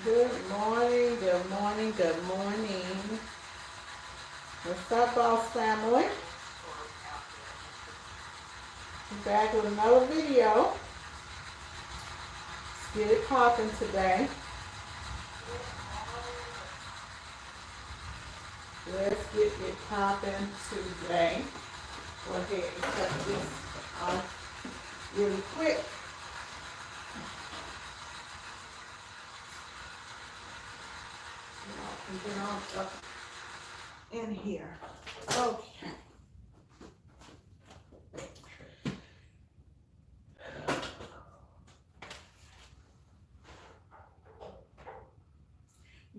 Good morning, good morning, good morning. What's up, boss family? I'm back with another video. Let's get it popping today. Let's get it popping today. Go ahead and cut this off really quick. And get on up in here. Okay.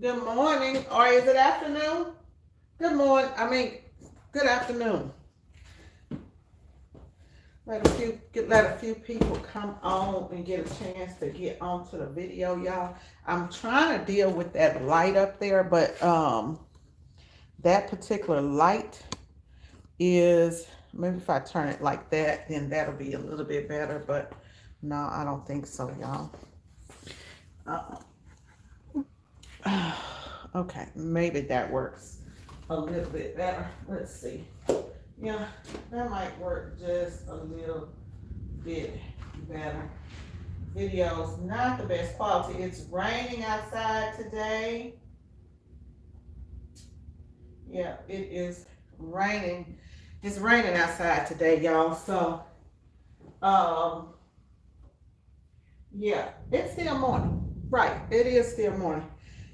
Good morning, or is it afternoon? Good morning. Good afternoon. Let a few people come on and get a chance to get onto the video, y'all. I'm trying to deal with that light up there, but that particular light is, maybe if I turn it like that, then that'll be a little bit better, but no, I don't think so, y'all. Okay, maybe that works a little bit better. Let's see. Yeah, that might work just a little bit better. Video's not the best quality. It's raining outside today. Yeah, it is raining. It's raining outside today, y'all. So, yeah, it's still morning. Right, it is still morning.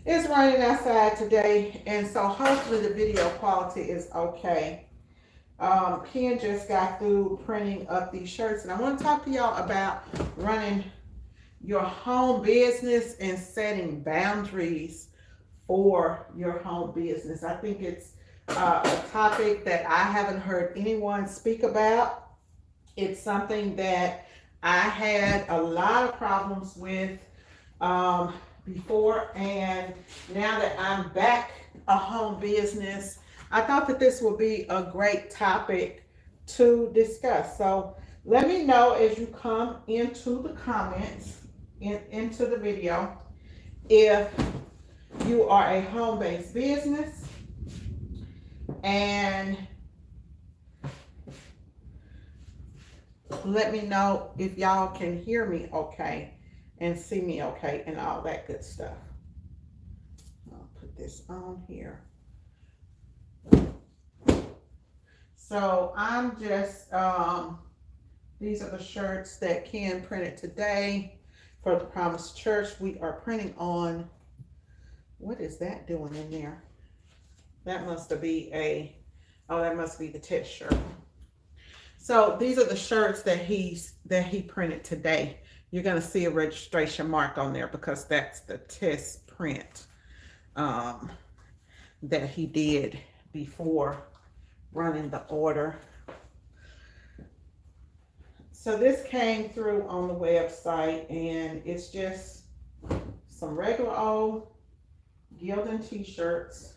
It's raining outside today, and so hopefully the video quality is okay. Ken just got through printing up these shirts, and I want to talk to y'all about running your home business and setting boundaries for your home business. I think it's a topic that I haven't heard anyone speak about. It's something that I had a lot of problems with before, and now that I'm back a home business, I thought that this would be a great topic to discuss. So let me know as you come into the comments, into the video, if you are a home-based business, and let me know if y'all can hear me okay and see me okay and all that good stuff. I'll put this on here. So I'm just, these are the shirts that Ken printed today for the Promise Church. We are printing on, what is that doing in there? That must be that must be the test shirt. So these are the shirts that he printed today. You're gonna see a registration mark on there because that's the test print that he did before running the order. So this came through on the website, and it's just some regular old Gildan t-shirts.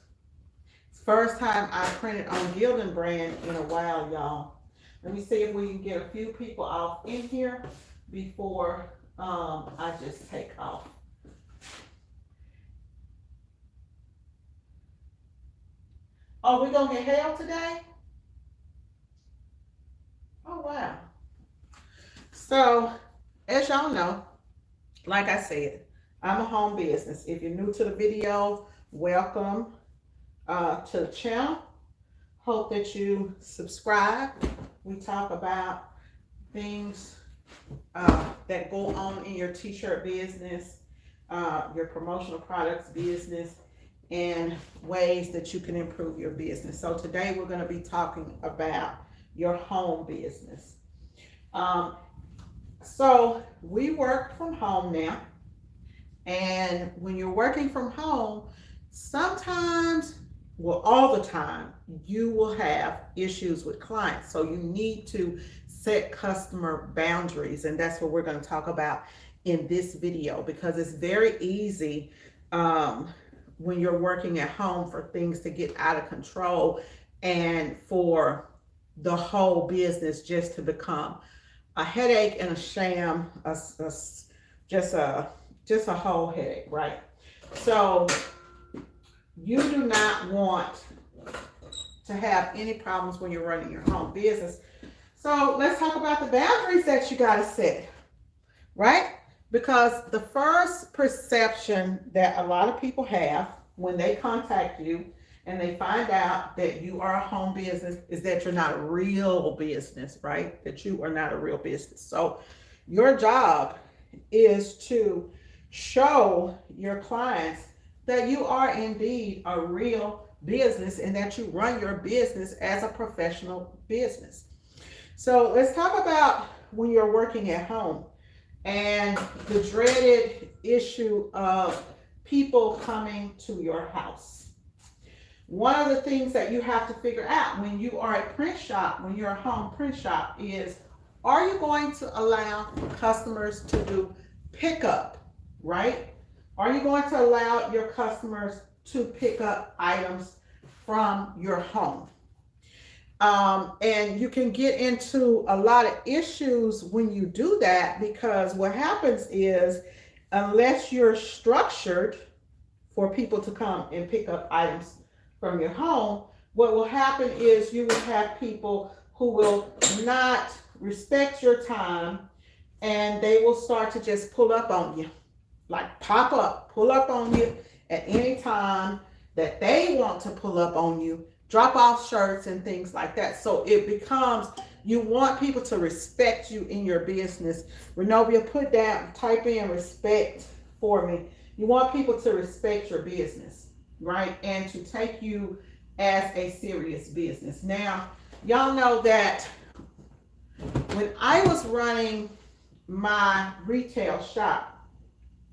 It's the first time I printed on Gildan brand in a while, y'all. Let me see if we can get a few people off in here before I just take off. Oh, we gonna get hail today? Oh, wow. So, as y'all know, like I said, I'm a home business. If you're new to the video, welcome to the channel. Hope that you subscribe. We talk about things that go on in your t-shirt business, your promotional products business, and ways that you can improve your business. So today we're going to be talking about your home business. So we work from home now, and when you're working from home, sometimes, well, all the time, you will have issues with clients. So you need to set customer boundaries, and that's what we're going to talk about in this video, because it's very easy when you're working at home for things to get out of control and for the whole business just to become a headache and a sham, just a just a whole headache, right? So you do not want to have any problems when you're running your home business. So let's talk about the boundaries that you got to set, right? Because the first perception that a lot of people have when they contact you and they find out that you are a home business is that you're not a real business, right? That you are not a real business. So your job is to show your clients that you are indeed a real business and that you run your business as a professional business. So let's talk about when you're working at home and the dreaded issue of people coming to your house. One of the things that you have to figure out when you are a print shop, when you're a home print shop, is are you going to allow customers to do pickup, right? Are you going to allow your customers to pick up items from your home? And you can get into a lot of issues when you do that, because what happens is unless you're structured for people to come and pick up items from your home, what will happen is you will have people who will not respect your time, and they will start to just pull up on you, like pop up, pull up on you at any time that they want to pull up on you, drop off shirts and things like that. So it becomes, you want people to respect you in your business. Renovia, put down, type in respect for me. You want people to respect your business, right? And to take you as a serious business. Now, y'all know that when I was running my retail shop,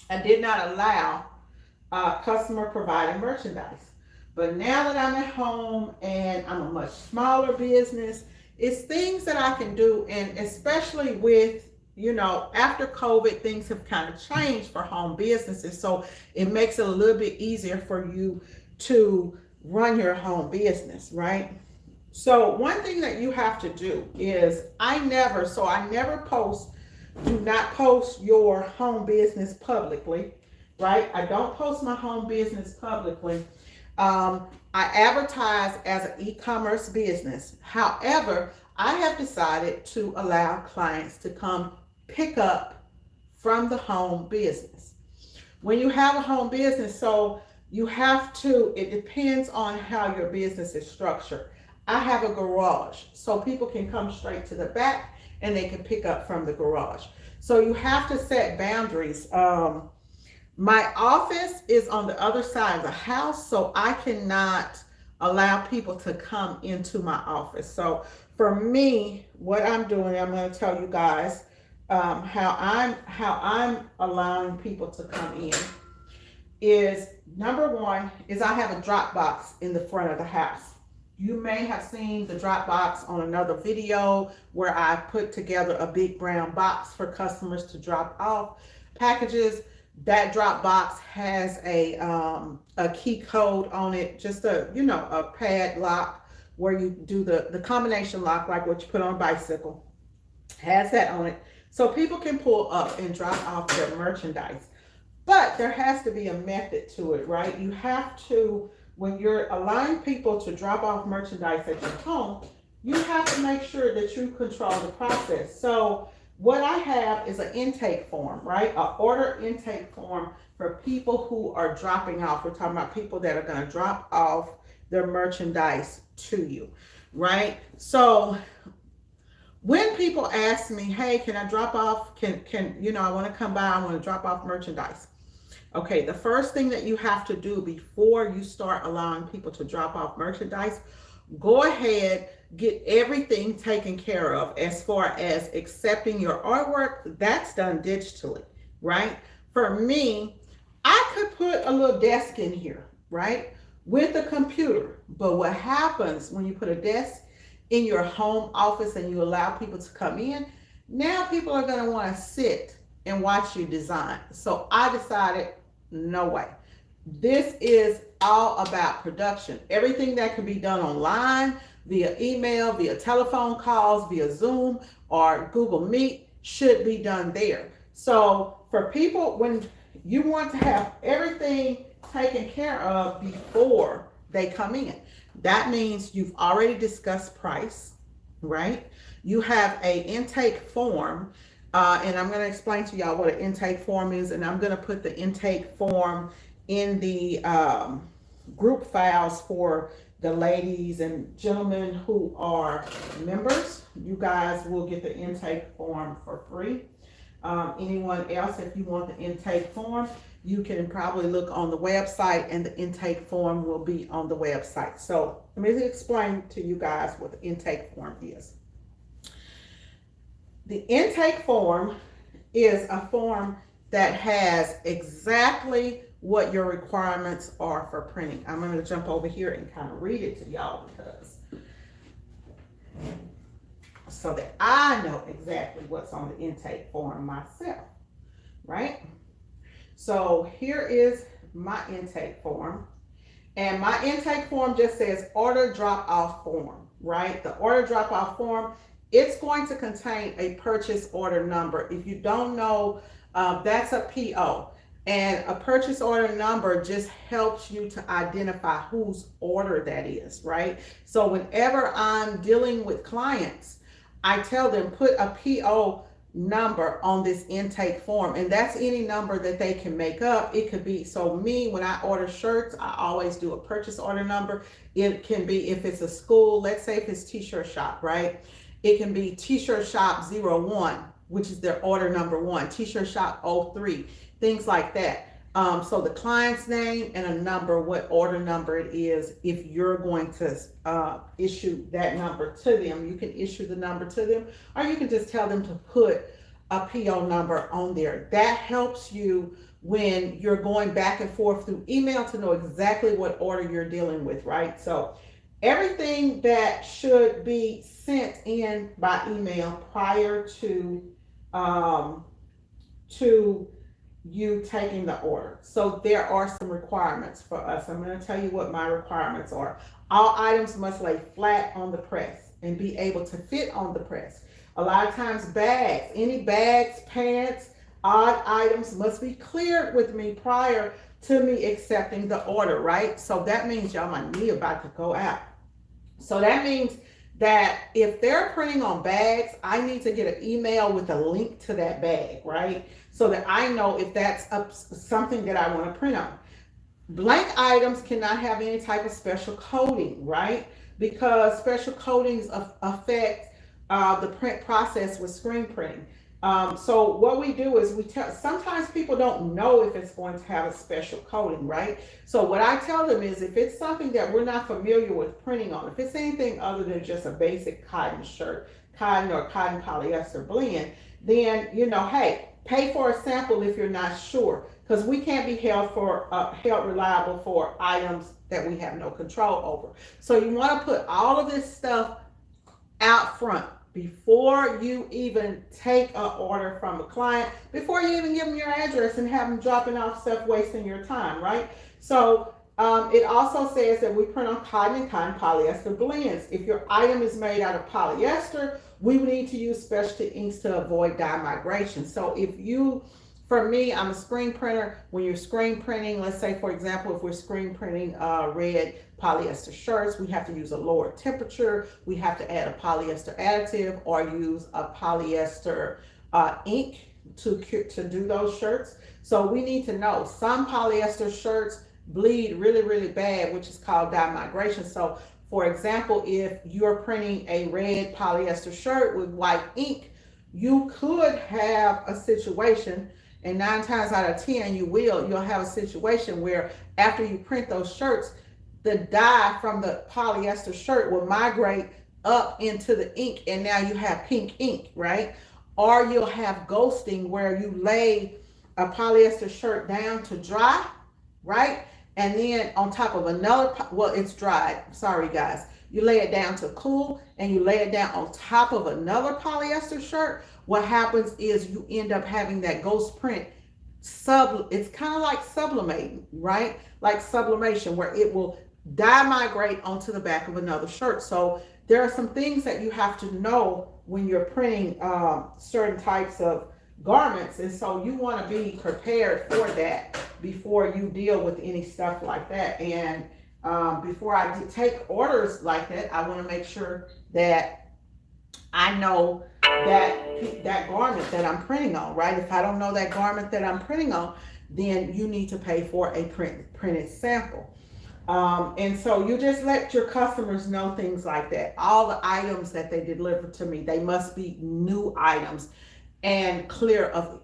I did not allow customer provided merchandise. But now that I'm at home and I'm a much smaller business, it's things that I can do. And especially with, after COVID, things have kind of changed for home businesses. So it makes it a little bit easier for you to run your home business, right? So one thing that you have to do is I never do not post your home business publicly, right? I don't post my home business publicly. I advertise as an e-commerce business. However, I have decided to allow clients to come pick up from the home business. When you have a home business, so you have to, it depends on how your business is structured. I have a garage, so people can come straight to the back and they can pick up from the garage. So you have to set boundaries. My office is on the other side of the house, so I cannot allow people to come into my office. So for me, what I'm doing, I'm going to tell you guys how I'm allowing people to come in. Is number one is I have a drop box in the front of the house. You may have seen the drop box on another video where I put together a big brown box for customers to drop off packages. That drop box has a key code on it, just a pad lock where you do the combination lock, like what you put on a bicycle, has that on it. So people can pull up and drop off their merchandise. But there has to be a method to it, right? You have to, when you're allowing people to drop off merchandise at your home, you have to make sure that you control the process. So what I have is an intake form, right? An order intake form for people who are dropping off. We're talking about people that are going to drop off their merchandise to you, right? So when people ask me, hey, can I drop off? Can I want to come by, I want to drop off merchandise. Okay, the first thing that you have to do before you start allowing people to drop off merchandise, go ahead, get everything taken care of as far as accepting your artwork. That's done digitally, right? For me, I could put a little desk in here, right, with a computer. But what happens when you put a desk in your home office and you allow people to come in, now people are going to want to sit and watch you design. So I decided, no way. This is all about production. Everything that can be done online, via email, via telephone calls, via Zoom or Google Meet should be done there. So for people, when You want to have everything taken care of before they come in. That means you've already discussed price, right? You have a intake form, and I'm going to explain to y'all what an intake form is, and I'm going to put the intake form in the group files for the ladies and gentlemen who are members. You guys will get the intake form for free. Anyone else, if you want the intake form, you can probably look on the website, and the intake form will be on the website. So let me explain to you guys what the intake form is. The intake form is a form that has exactly what your requirements are for printing. I'm going to jump over here and kind of read it to y'all, because so that I know exactly what's on the intake form myself, right? So here is my intake form, and my intake form just says order drop-off form, right? The order drop-off form, it's going to contain a purchase order number. If you don't know, that's a PO. And a purchase order number just helps you to identify whose order that is, right? So whenever I'm dealing with clients, I tell them put a PO number on this intake form, and that's any number that they can make up. It could be, so me, when I order shirts, I always do a purchase order number. It can be, if it's a school, let's say if it's t-shirt shop, right? It can be t-shirt shop 01, which is their order number 1, t-shirt shop 03, things like that. So the client's name and a number, what order number it is. If you're going to issue that number to them, you can issue the number to them, or you can just tell them to put a PO number on there. That helps you when you're going back and forth through email to know exactly what order you're dealing with, right? So everything that should be sent in by email prior to you taking the order. So there are some requirements for us. I'm going to tell you what my requirements are. All items must lay flat on the press and be able to fit on the press. A lot of times bags, any bags, pants, odd items must be cleared with me prior to me accepting the order, right? So that means, y'all, my knee about to go out. So that means that if they're printing on bags, I need to get an email with a link to that bag, right? So that I know if that's something that I want to print on. Blank items cannot have any type of special coding, right? Because special coatings affect the print process with screen printing. So what we do is sometimes people don't know if it's going to have a special coating, right? So what I tell them is, if it's something that we're not familiar with printing on, if it's anything other than just a basic cotton shirt, cotton or cotton polyester blend, then, you know, hey, pay for a sample if you're not sure, because we can't be held reliable for items that we have no control over. So you want to put all of this stuff out front before you even take an order from a client, before you even give them your address and have them dropping off stuff, wasting your time, right? So it also says that we print on cotton and cotton polyester blends. If your item is made out of polyester, we need to use specialty inks to avoid dye migration. So for me, I'm a screen printer. When you're screen printing, let's say, for example, if we're screen printing red polyester shirts, we have to use a lower temperature. We have to add a polyester additive or use a polyester ink to do those shirts. So we need to know some polyester shirts bleed really, really bad, which is called dye migration. So for example, if you're printing a red polyester shirt with white ink, you could have a situation, and 9 times out of 10 you'll have a situation where after you print those shirts, the dye from the polyester shirt will migrate up into the ink, and now you have pink ink, right? Or you'll have ghosting, where you lay a polyester shirt down to dry, right? And then on top of another, well, it's dried, sorry guys. You lay it down to cool, and you lay it down on top of another polyester shirt. What happens is you end up having that ghost print. It's kind of like sublimating, right? Like sublimation, where it will dye migrate onto the back of another shirt. So there are some things that you have to know when you're printing certain types of garments, and so you want to be prepared for that before you deal with any stuff like that. And before I take orders like that, I want to make sure that I know that garment that I'm printing on, right? If I don't know that garment that I'm printing on, then you need to pay for a printed sample. And so you just let your customers know things like that. All the items that they deliver to me, they must be new items and clear of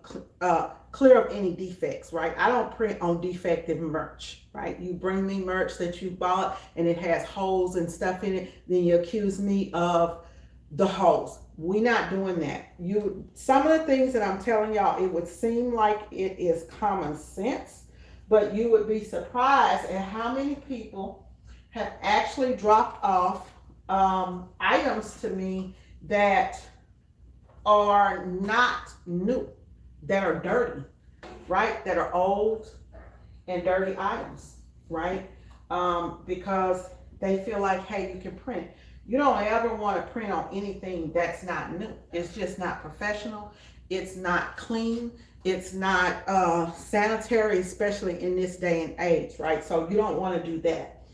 any defects, right? I don't print on defective merch, right? You bring me merch that you bought and it has holes and stuff in it, then you accuse me of the holes. We're not doing that. Some of the things that I'm telling y'all, it would seem like it is common sense, but you would be surprised at how many people have actually dropped off items to me that are not new, that are dirty, right? That are old and dirty items, right? Because they feel like, hey, you can print. You don't ever want to print on anything that's not new. It's just not professional. It's not clean. It's not sanitary, especially in this day and age, right? So you don't want to do that.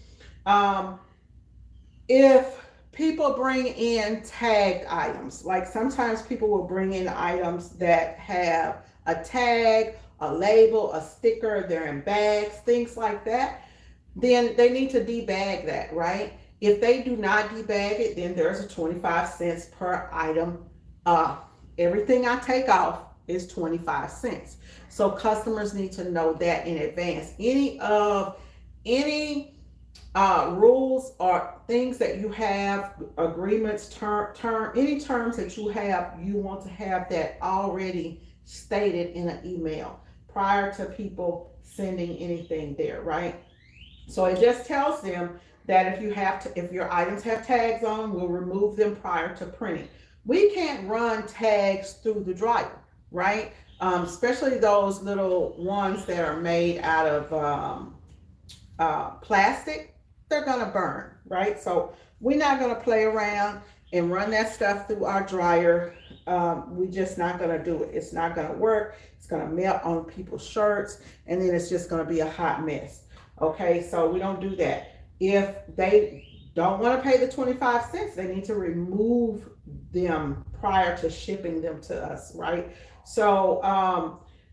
If people bring in tagged items, like sometimes people will bring in items that have a tag, a label, a sticker, they're in bags, things like that, then they need to debag that, right? If they do not debag it, then there's a 25 cents per item. Everything I take off is 25 cents. So customers need to know that in advance. Any rules or things that you have, agreements, any terms that you have, you want to have that already stated in an email prior to people sending anything there, right? So it just tells them that if your items have tags on, we'll remove them prior to printing. We can't run tags through the dryer, right? Especially those little ones that are made out of plastic, they're gonna burn, right? So we're not gonna play around and run that stuff through our dryer. We're just not gonna do it. It's not gonna work. It's gonna melt on people's shirts, and then it's just gonna be a hot mess. Okay, so we don't do that. If they don't want to pay the 25 cents, they need to remove them prior to shipping them to us, right? So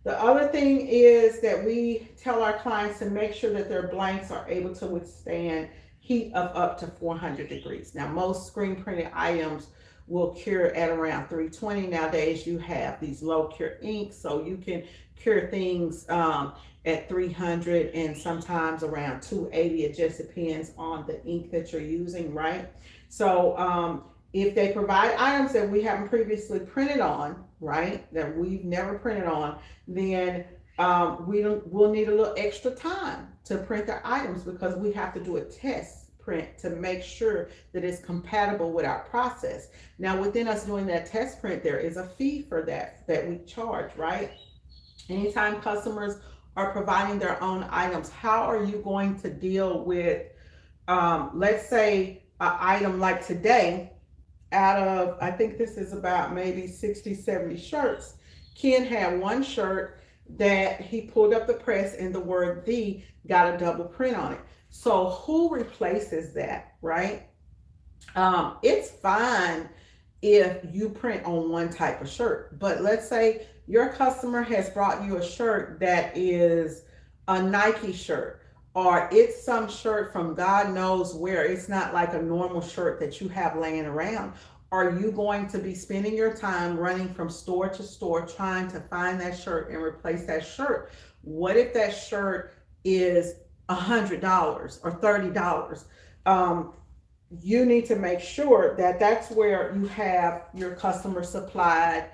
the other thing is that we tell our clients to make sure that their blanks are able to withstand heat of up to 400 degrees. Now, most screen printed items will cure at around 320. Nowadays, you have these low cure inks, so you can cure things at 300 and sometimes around 280. It just depends on the ink that you're using, right? So if they provide items that we haven't previously printed on, right, that we've never printed on, then we'll need a little extra time to print their items, because we have to do a test print to make sure that it's compatible with our process. Now, within us doing that test print, there is a fee for that we charge, right? Anytime customers are providing their own items, how are you going to deal with, let's say, an item like today, out of, I think this is about maybe 60, 70 shirts, Ken had one shirt that he pulled up the press and the word "the" got a double print on it. So who replaces that, right? It's fine if you print on one type of shirt, but let's say your customer has brought you a shirt that is a Nike shirt, or it's some shirt from God knows where. It's not like a normal shirt that you have laying around. Are you going to be spending your time running from store to store trying to find that shirt and replace that shirt? What if that shirt is $100 or $30? You need to make sure that that's where you have your customer supplied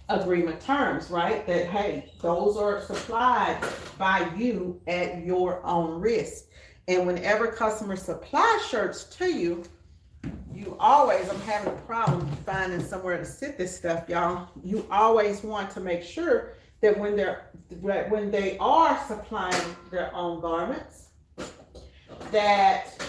agreement terms, right? That, hey, those are supplied by you at your own risk. And whenever customers supply shirts to you, you always, I'm having a problem finding somewhere to sit this stuff, y'all. You always want to make sure that when they are supplying their own garments, that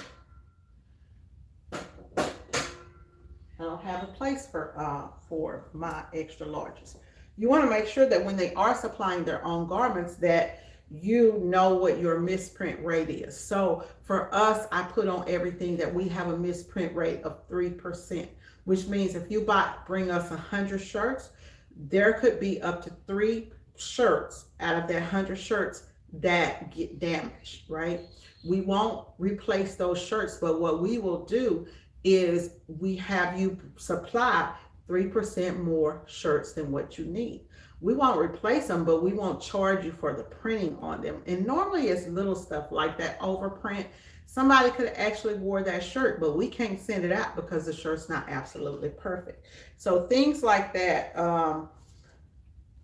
I don't have a place for my extra larges. You want to make sure that when they are supplying their own garments that you know what your misprint rate is. So for us, I put on everything that we have a misprint rate of 3%, which means if you bring us 100 shirts, there could be up to 3 shirts out of that 100 shirts that get damaged, right? We won't replace those shirts, but what we will do is we have you supply 3% more shirts than what you need. We won't replace them, but we won't charge you for the printing on them. And normally it's little stuff like that overprint. Somebody could have actually wore that shirt, but we can't send it out because the shirt's not absolutely perfect. So things like that,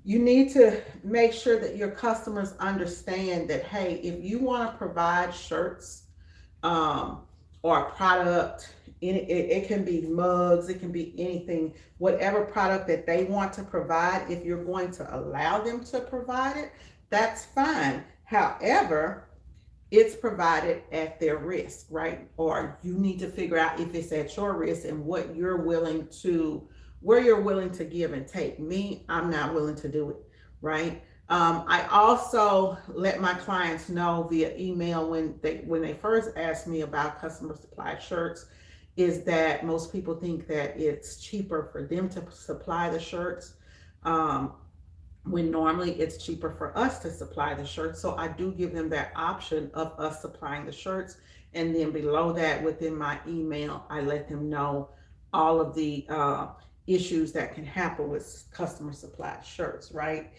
you need to make sure that your customers understand that, hey, if you want to provide shirts or a product, it can be mugs, it can be anything, whatever product that they want to provide, if you're going to allow them to provide it, that's fine. However, it's provided at their risk, right? Or you need to figure out if it's at your risk and what you're willing to, where you're willing to give and take. Me, I'm not willing to do it, right? I also let my clients know via email when they first ask me about customer supplied shirts, is that most people think that it's cheaper for them to supply the shirts, when normally it's cheaper for us to supply the shirts. So I do give them that option of us supplying the shirts. And then below that, within my email, I let them know all of the issues that can happen with customer supplied shirts, right?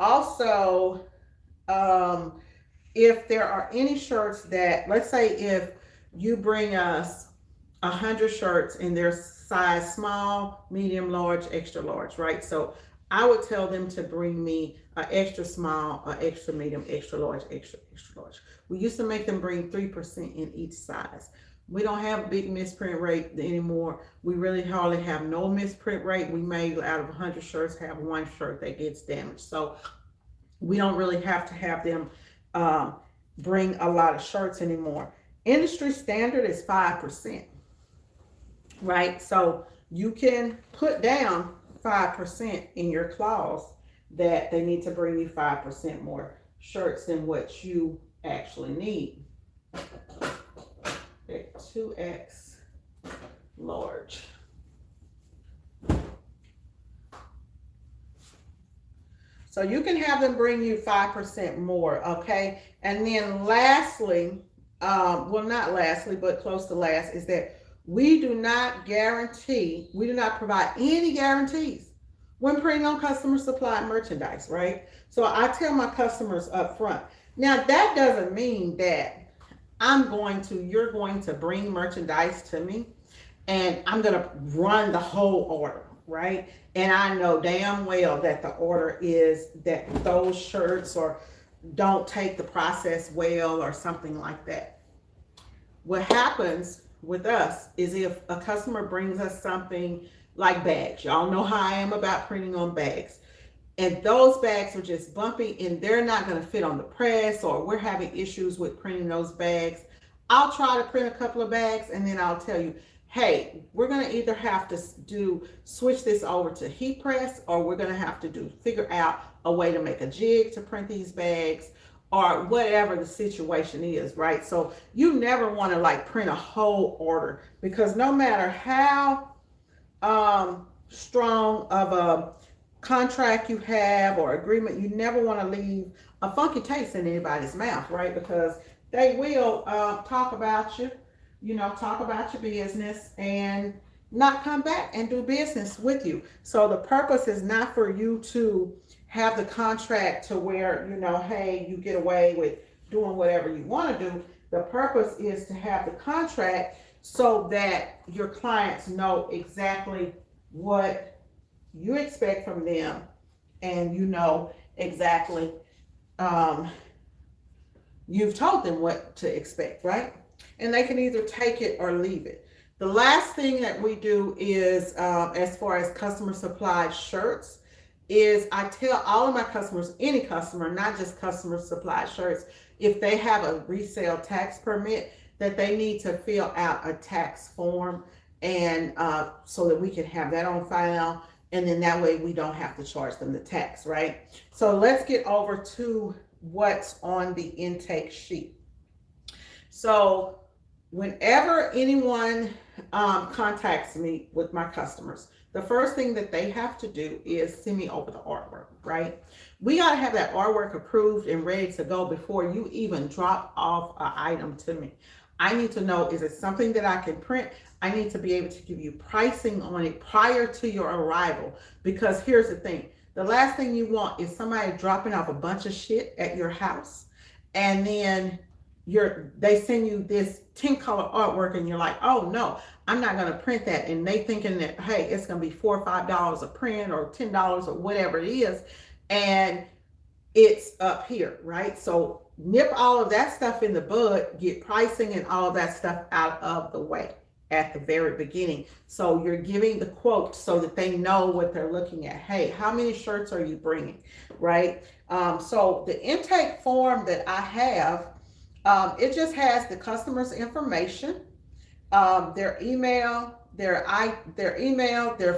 Also, if there are any shirts that, let's say if you bring us 100 shirts and they're size small, medium, large, extra large, right? So I would tell them to bring me an extra small, an extra medium, extra large, extra large. We used to make them bring 3% in each size. We don't have a big misprint rate anymore. We really hardly have no misprint rate. We may, out of 100 shirts, have 1 shirt that gets damaged. So we don't really have to have them bring a lot of shirts anymore. Industry standard is 5%, right? So you can put down 5% in your clause that they need to bring you 5% more shirts than what you actually need. Okay, 2X large. So you can have them bring you 5% more, okay? And then lastly, well, not lastly, but close to last, is that we do not provide any guarantees when printing on customer supplied merchandise, right? So I tell my customers up front. Now, that doesn't mean that you're going to bring merchandise to me and I'm going to run the whole order, right? And I know damn well that the order is that those shirts or don't take the process well or something like that. What happens with us is if a customer brings us something like bags, y'all know how I am about printing on bags, and those bags are just bumpy and they're not going to fit on the press, or we're having issues with printing those bags, I'll try to print a couple of bags and then I'll tell you, hey, we're going to either have to switch this over to heat press, or we're going to have to figure out a way to make a jig to print these bags, or whatever the situation is, right? So you never want to like print a whole order, because no matter how strong of a contract you have or agreement, you never want to leave a funky taste in anybody's mouth, right? Because they will talk about you, talk about your business and not come back and do business with you. So the purpose is not for you to have the contract to where, hey, you get away with doing whatever you want to do. The purpose is to have the contract so that your clients know exactly what you expect from them, and exactly you've told them what to expect, right? And they can either take it or leave it. The last thing that we do is, as far as customer supplied shirts, is I tell all of my customers, any customer, not just customer supplied shirts, if they have a resale tax permit, that they need to fill out a tax form. and so that we can have that on file, and then that way we don't have to charge them the tax, right? So let's get over to what's on the intake sheet. So whenever anyone contacts me with my customers, the first thing that they have to do is send me over the artwork, right? We got to have that artwork approved and ready to go before you even drop off an item to me. I need to know, is it something that I can print? I need to be able to give you pricing on it prior to your arrival, because here's the thing. The last thing you want is somebody dropping off a bunch of shit at your house, and then they send you this 10 color artwork and you're like, oh no, I'm not going to print that. And they thinking that, hey, it's going to be $4 or $5 a print or $10 or whatever it is. And it's up here, right? So nip all of that stuff in the bud, get pricing and all of that stuff out of the way at the very beginning. So you're giving the quote so that they know what they're looking at. Hey, how many shirts are you bringing, right? So the intake form that I have, it just has the customer's information, their email, their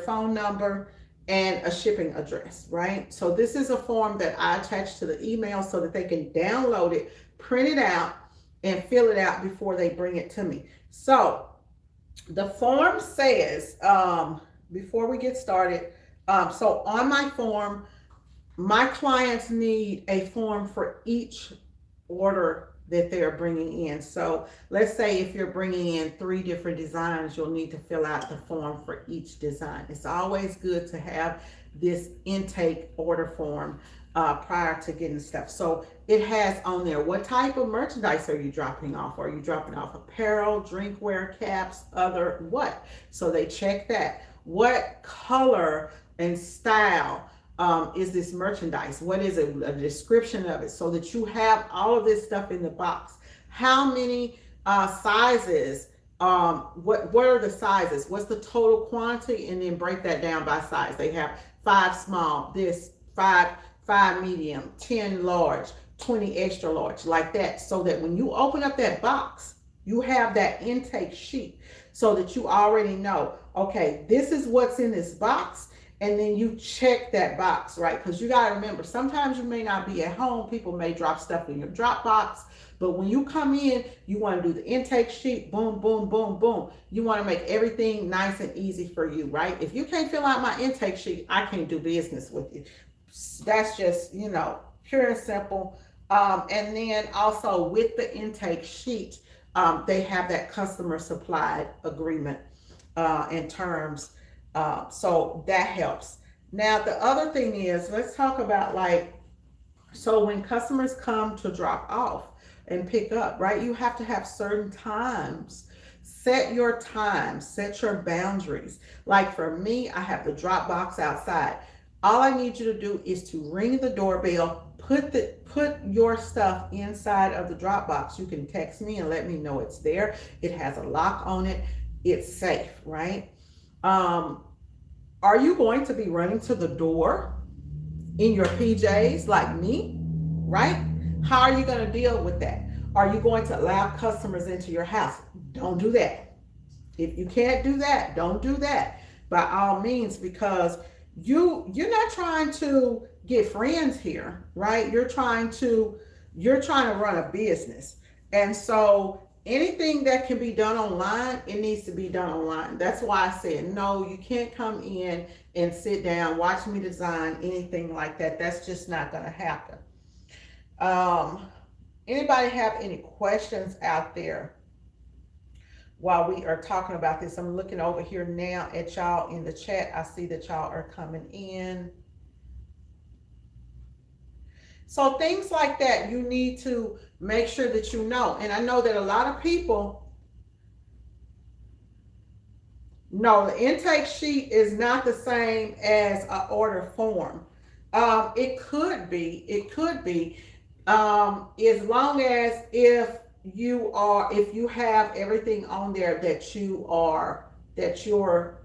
phone number, and a shipping address, right? So this is a form that I attach to the email so that they can download it, print it out, and fill it out before they bring it to me. So the form says, before we get started, so on my form, my clients need a form for each order that they're bringing in. So let's say if you're bringing in 3 different designs, you'll need to fill out the form for each design. It's always good to have this intake order form prior to getting stuff. So it has on there, what type of merchandise are you dropping off? Are you dropping off apparel, drinkware, caps, other what? So they check that. What color and style is this merchandise? What is it? A description of it, so that you have all of this stuff in the box. How many sizes? What are the sizes? What's the total quantity? And then break that down by size. They have 5 small, this 5 medium, 10 large, 20 extra large, like that, so that when you open up that box, you have that intake sheet so that you already know, okay, this is what's in this box. And then you check that box, right? Because you got to remember, sometimes you may not be at home. People may drop stuff in your Dropbox. But when you come in, you want to do the intake sheet, boom, boom, boom, boom. You want to make everything nice and easy for you, right? If you can't fill out my intake sheet, I can't do business with you. That's just, pure and simple. And then also with the intake sheet, they have that customer supplied agreement in terms. So that helps. Now, the other thing is, let's talk about so when customers come to drop off and pick up, right, you have to have certain times. Set your times, set your boundaries. Like for me, I have the drop box outside. All I need you to do is to ring the doorbell, put your stuff inside of the drop box. You can text me and let me know it's there. It has a lock on it. It's safe, right? Are you going to be running to the door in your PJs like me, right? How are you going to deal with that? Are you going to allow customers into your house? Don't do that. If you can't do that, don't do that by all means, because you're not trying to get friends here, right? You're trying to run a business. And so anything that can be done online, it needs to be done online. That's why I said, no, you can't come in and sit down, watch me design, anything like that. That's just not going to happen. Anybody have any questions out there while we are talking about this? I'm looking over here now at y'all in the chat. I see that y'all are coming in. So things like that, you need to make sure that you know. And I know that a lot of people know the intake sheet is not the same as an order form. It could be, as long as if you have everything on there that you're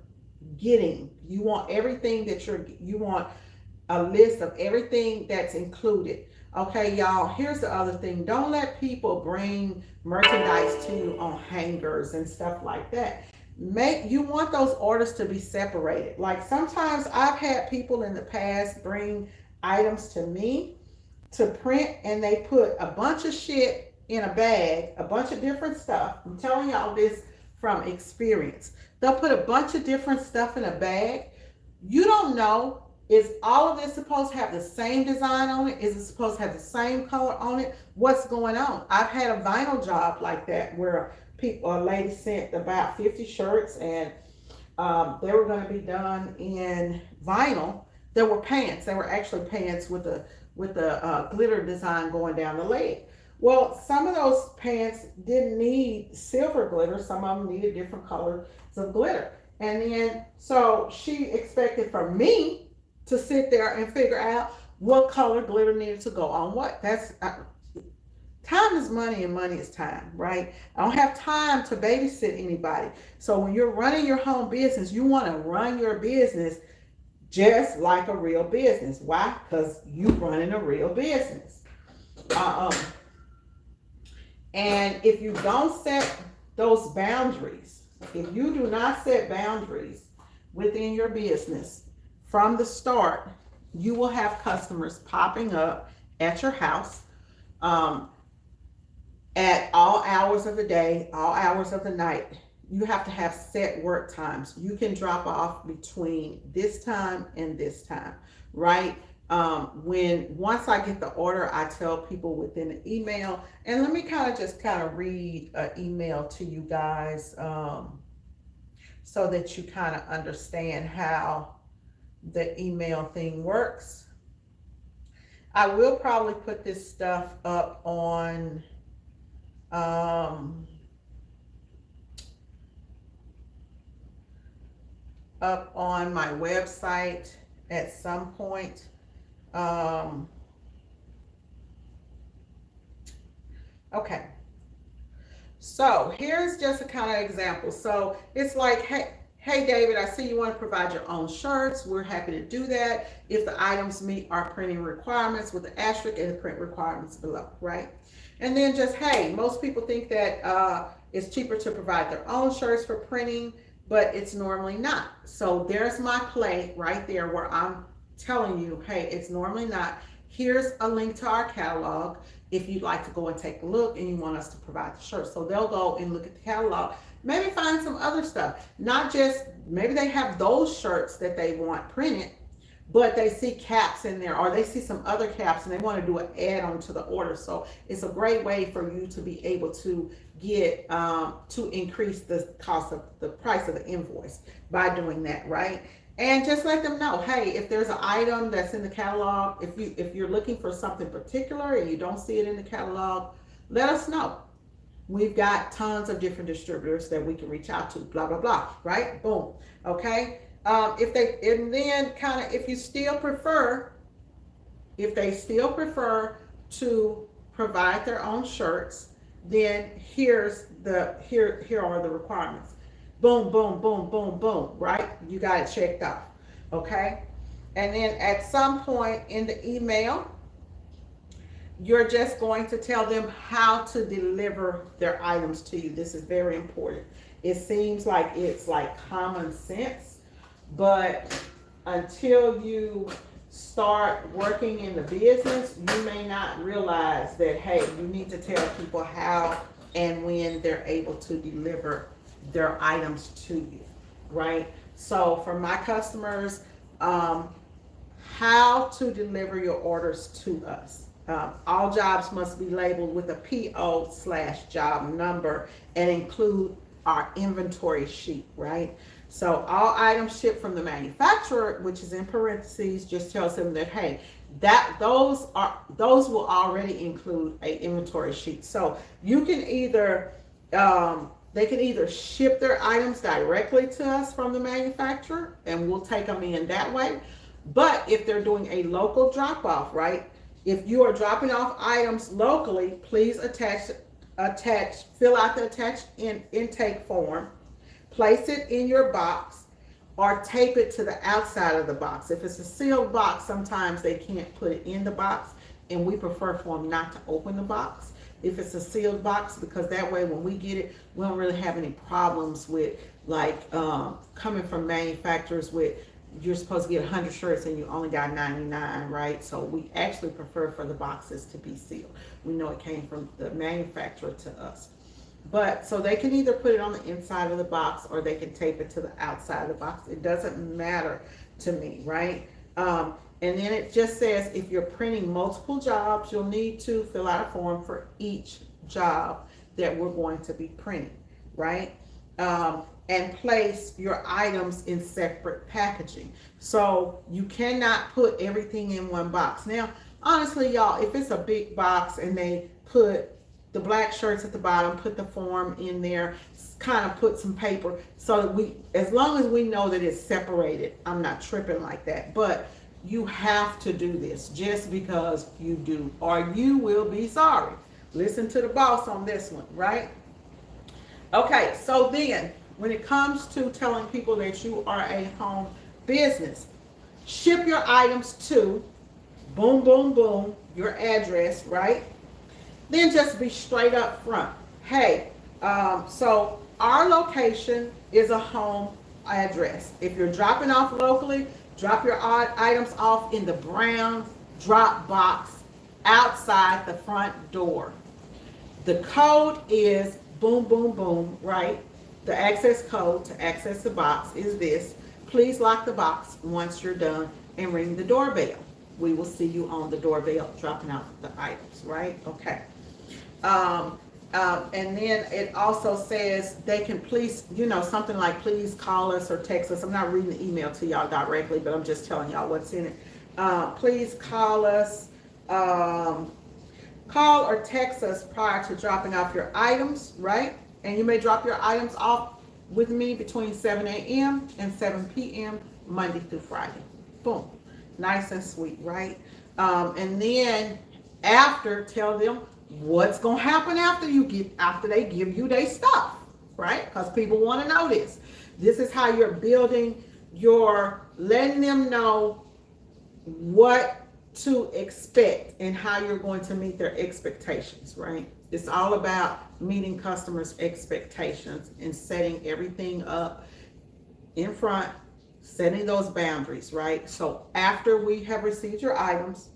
getting. You want everything you want a list of everything that's included. Okay, y'all, here's the other thing. Don't let people bring merchandise to you on hangers and stuff like that. you want those orders to be separated. Like sometimes I've had people in the past bring items to me to print, and they put a bunch of shit in a bag, a bunch of different stuff. I'm telling y'all this from experience. They'll put a bunch of different stuff in a bag. You don't know, is all of this supposed to have the same design on it? Is it supposed to have the same color on it? What's going on? I've had a vinyl job like that where a lady sent about 50 shirts, and they were going to be done in vinyl. There were pants. They were actually pants with a glitter design going down the leg. Well, some of those pants didn't need silver glitter. Some of them needed different colors of glitter. And then, so she expected for me to sit there and figure out what color glitter needed to go on what. Time is money, and money is time, right? I don't have time to babysit anybody. So when you're running your home business, you want to run your business just like a real business. Why? Because you running a real business. And if you don't set those boundaries, if you do not set boundaries within your business from the start, you will have customers popping up at your house at all hours of the day, all hours of the night. You have to have set work times. You can drop off between this time and this time, right? Once I get the order, I tell people within an email. And let me kind of read an email to you guys so that you kind of understand how the email thing works. I will probably put this stuff up on my website at some point. Okay, so here's just a kind of example. So it's like, hey David, I see you want to provide your own shirts. We're happy to do that if the items meet our printing requirements with the asterisk and the print requirements below, right? And then just, hey, most people think that it's cheaper to provide their own shirts for printing, but it's normally not. So there's my play right there where I'm telling you, hey, it's normally not. Here's a link to our catalog if you'd like to go and take a look and you want us to provide the shirt. So they'll go and look at the catalog, maybe find some other stuff. Not just, maybe they have those shirts that they want printed, but they see caps in there, or they see some other caps and they want to do an add-on to the order. So it's a great way for you to be able to get to increase the cost of the price of the invoice by doing that, right? And just let them know, hey, if there's an item that's in the catalog, if you're looking for something particular and you don't see it in the catalog, let us know. We've got tons of different distributors that we can reach out to, blah, blah, blah, right? Boom. Okay. If they still prefer to provide their own shirts, then here are the requirements. Boom, boom, boom, boom, boom, right? You got it checked off, okay? And then at some point in the email, you're just going to tell them how to deliver their items to you. This is very important. It seems like it's like common sense, but until you start working in the business, you may not realize that, hey, you need to tell people how and when they're able to deliver their items to you, right? So for my customers, how to deliver your orders to us. All jobs must be labeled with a PO/job number and include our inventory sheet, right? So all items shipped from the manufacturer, which is in parentheses, just tells them that, hey, those will already include an inventory sheet. So you can either they can either ship their items directly to us from the manufacturer and we'll take them in that way. But if they're doing a local drop off, right? If you are dropping off items locally, please fill out the attached intake form, place it in your box, or tape it to the outside of the box. If it's a sealed box, sometimes they can't put it in the box, and we prefer for them not to open the box if it's a sealed box, because that way when we get it, we don't really have any problems with like coming from manufacturers with you're supposed to get 100 shirts and you only got 99, right? So we actually prefer for the boxes to be sealed. We know it came from the manufacturer to us. But so they can either put it on the inside of the box or they can tape it to the outside of the box. It doesn't matter to me, right? And then it just says if you're printing multiple jobs, you'll need to fill out a form for each job that we're going to be printing, right? And place your items in separate packaging. So you cannot put everything in one box. Now, honestly, y'all, if it's a big box and they put the black shirts at the bottom, put the form in there, kind of put some paper, so that we, as long as we know that it's separated, I'm not tripping like that. But you have to do this just because you do, or you will be sorry. Listen to the boss on this one, right? Okay, so then when it comes to telling people that you are a home business, ship your items to boom, boom, boom, your address, right? Then just be straight up front. Hey, so our location is a home address. If you're dropping off locally, drop your items off in the brown drop box outside the front door. The code is boom, boom, boom, right? The access code to access the box is this. Please lock the box once you're done and ring the doorbell. We will see you on the doorbell dropping out the items, right? Okay. And then it also says they can please, something like please call us or text us. I'm not reading the email to y'all directly, but I'm just telling y'all what's in it. Please call us, call or text us prior to dropping off your items, right? And you may drop your items off with me between 7 a.m. and 7 p.m. Monday through Friday. Boom. Nice and sweet, right? And then after, tell them what's gonna happen after they give you their stuff, right? Because people want to know this. This is how you're building letting them know what to expect and how you're going to meet their expectations, right? It's all about meeting customers' expectations and setting everything up in front, setting those boundaries, right? So after we have received your items,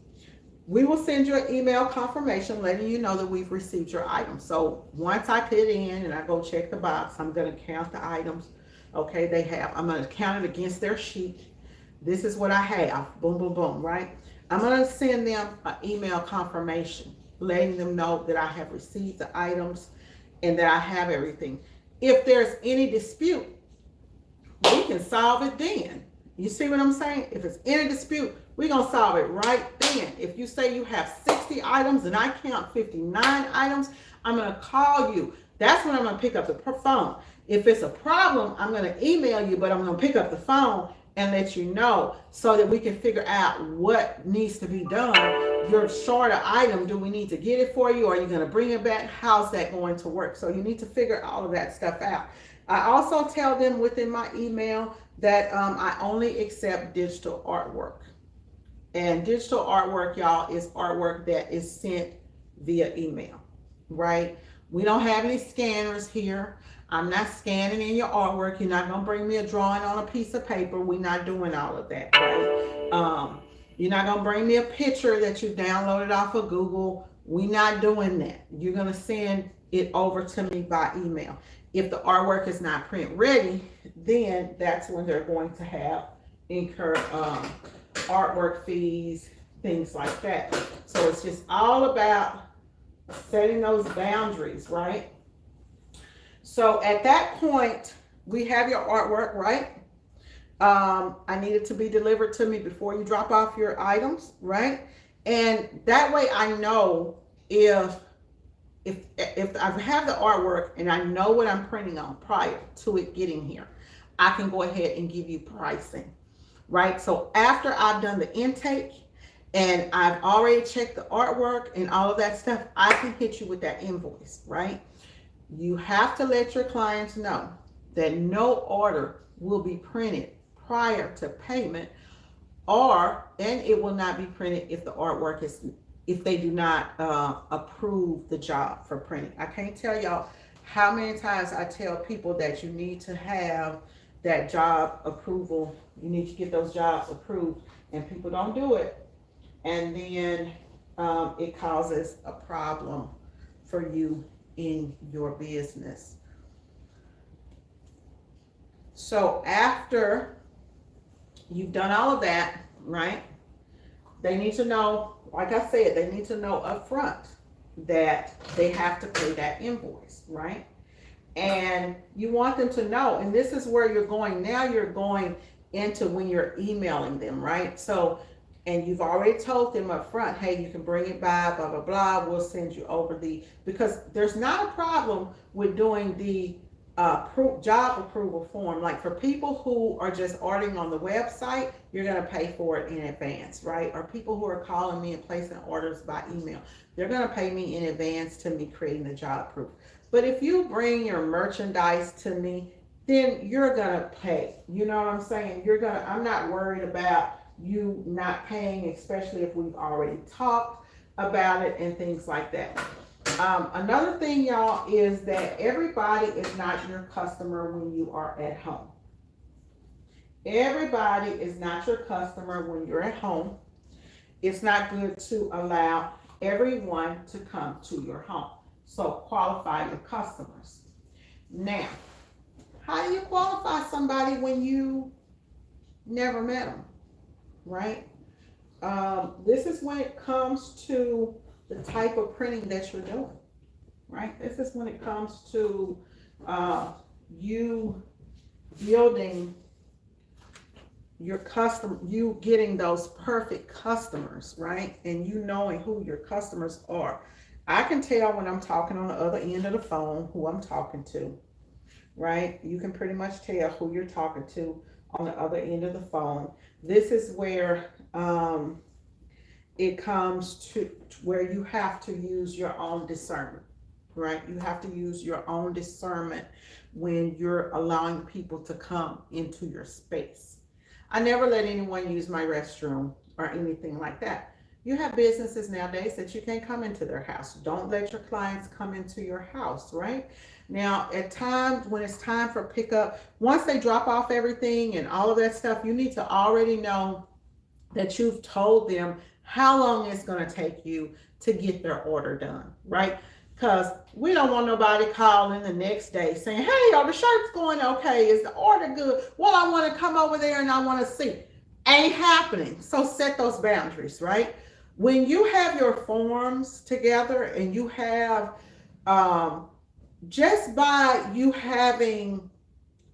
we will send you an email confirmation letting you know that we've received your items. So once I put it in and I go check the box, I'm going to count the items. Okay, I'm going to count it against their sheet. This is what I have. Boom, boom, boom, right? I'm going to send them an email confirmation letting them know that I have received the items and that I have everything. If there's any dispute, we can solve it then. You see what I'm saying? If it's any dispute, we're going to solve it right then. If you say you have 60 items and I count 59 items, I'm going to call you. That's when I'm going to pick up the phone. If it's a problem, I'm going to email you, but I'm going to pick up the phone and let you know so that we can figure out what needs to be done. Your shorter item, do we need to get it for you? Or are you going to bring it back? How's that going to work? So you need to figure all of that stuff out. I also tell them within my email that I only accept digital artwork. And digital artwork, y'all, is artwork that is sent via email, right? We don't have any scanners here. I'm not scanning in your artwork. You're not going to bring me a drawing on a piece of paper. We're not doing all of that, right? You're not going to bring me a picture that you downloaded off of Google. We're not doing that. You're going to send it over to me by email. If the artwork is not print ready, then that's when they're going to incur artwork fees, things like that. So it's just all about setting those boundaries, right? So at that point, we have your artwork, right? I need it to be delivered to me before you drop off your items, right? And that way I know if I have the artwork and I know what I'm printing on prior to it getting here, I can go ahead and give you pricing, right? So after I've done the intake and I've already checked the artwork and all of that stuff, I can hit you with that invoice, right? You have to let your clients know that no order will be printed prior to payment, and it will not be printed if the artwork is if they do not approve the job for printing. I can't tell y'all how many times I tell people that you need to have that job approval. You need to get those jobs approved, and people don't do it. And then it causes a problem for you in your business. So after you've done all of that, right? They need to know, like I said, they need to know up front that they have to pay that invoice, right? And you want them to know, and this is where you're going now. You're going into when you're emailing them, right? So, and you've already told them up front, hey, you can bring it by, blah, blah, blah. We'll send you over because there's not a problem with doing the job approval form. Like for people who are just ordering on the website, you're going to pay for it in advance, right? Or people who are calling me and placing orders by email, they're going to pay me in advance to me creating the job proof. But if you bring your merchandise to me, then you're going to pay. You know what I'm saying? I'm not worried about you not paying, especially if we've already talked about it and things like that. Another thing, y'all, is that everybody is not your customer when you are at home. Everybody is not your customer when you're at home. It's not good to allow everyone to come to your home. So qualify your customers. Now, how do you qualify somebody when you never met them, right? This is when it comes to the type of printing that you're doing, right? This is when it comes to you building your you getting those perfect customers, right? And you knowing who your customers are. I can tell when I'm talking on the other end of the phone who I'm talking to, right? You can pretty much tell who you're talking to on the other end of the phone. This is where it comes to where you have to use your own discernment, right? You have to use your own discernment when you're allowing people to come into your space. I never let anyone use my restroom or anything like that. You have businesses nowadays that you can't come into their house. Don't let your clients come into your house, right? Now, at times when it's time for pickup, once they drop off everything and all of that stuff, you need to already know that you've told them how long it's going to take you to get their order done, right? Because we don't want nobody calling the next day saying, hey, the shirt's going okay. Is the order good? Well, I want to come over there and I want to see. Ain't happening. So set those boundaries, right? When you have your forms together and you have, just by you having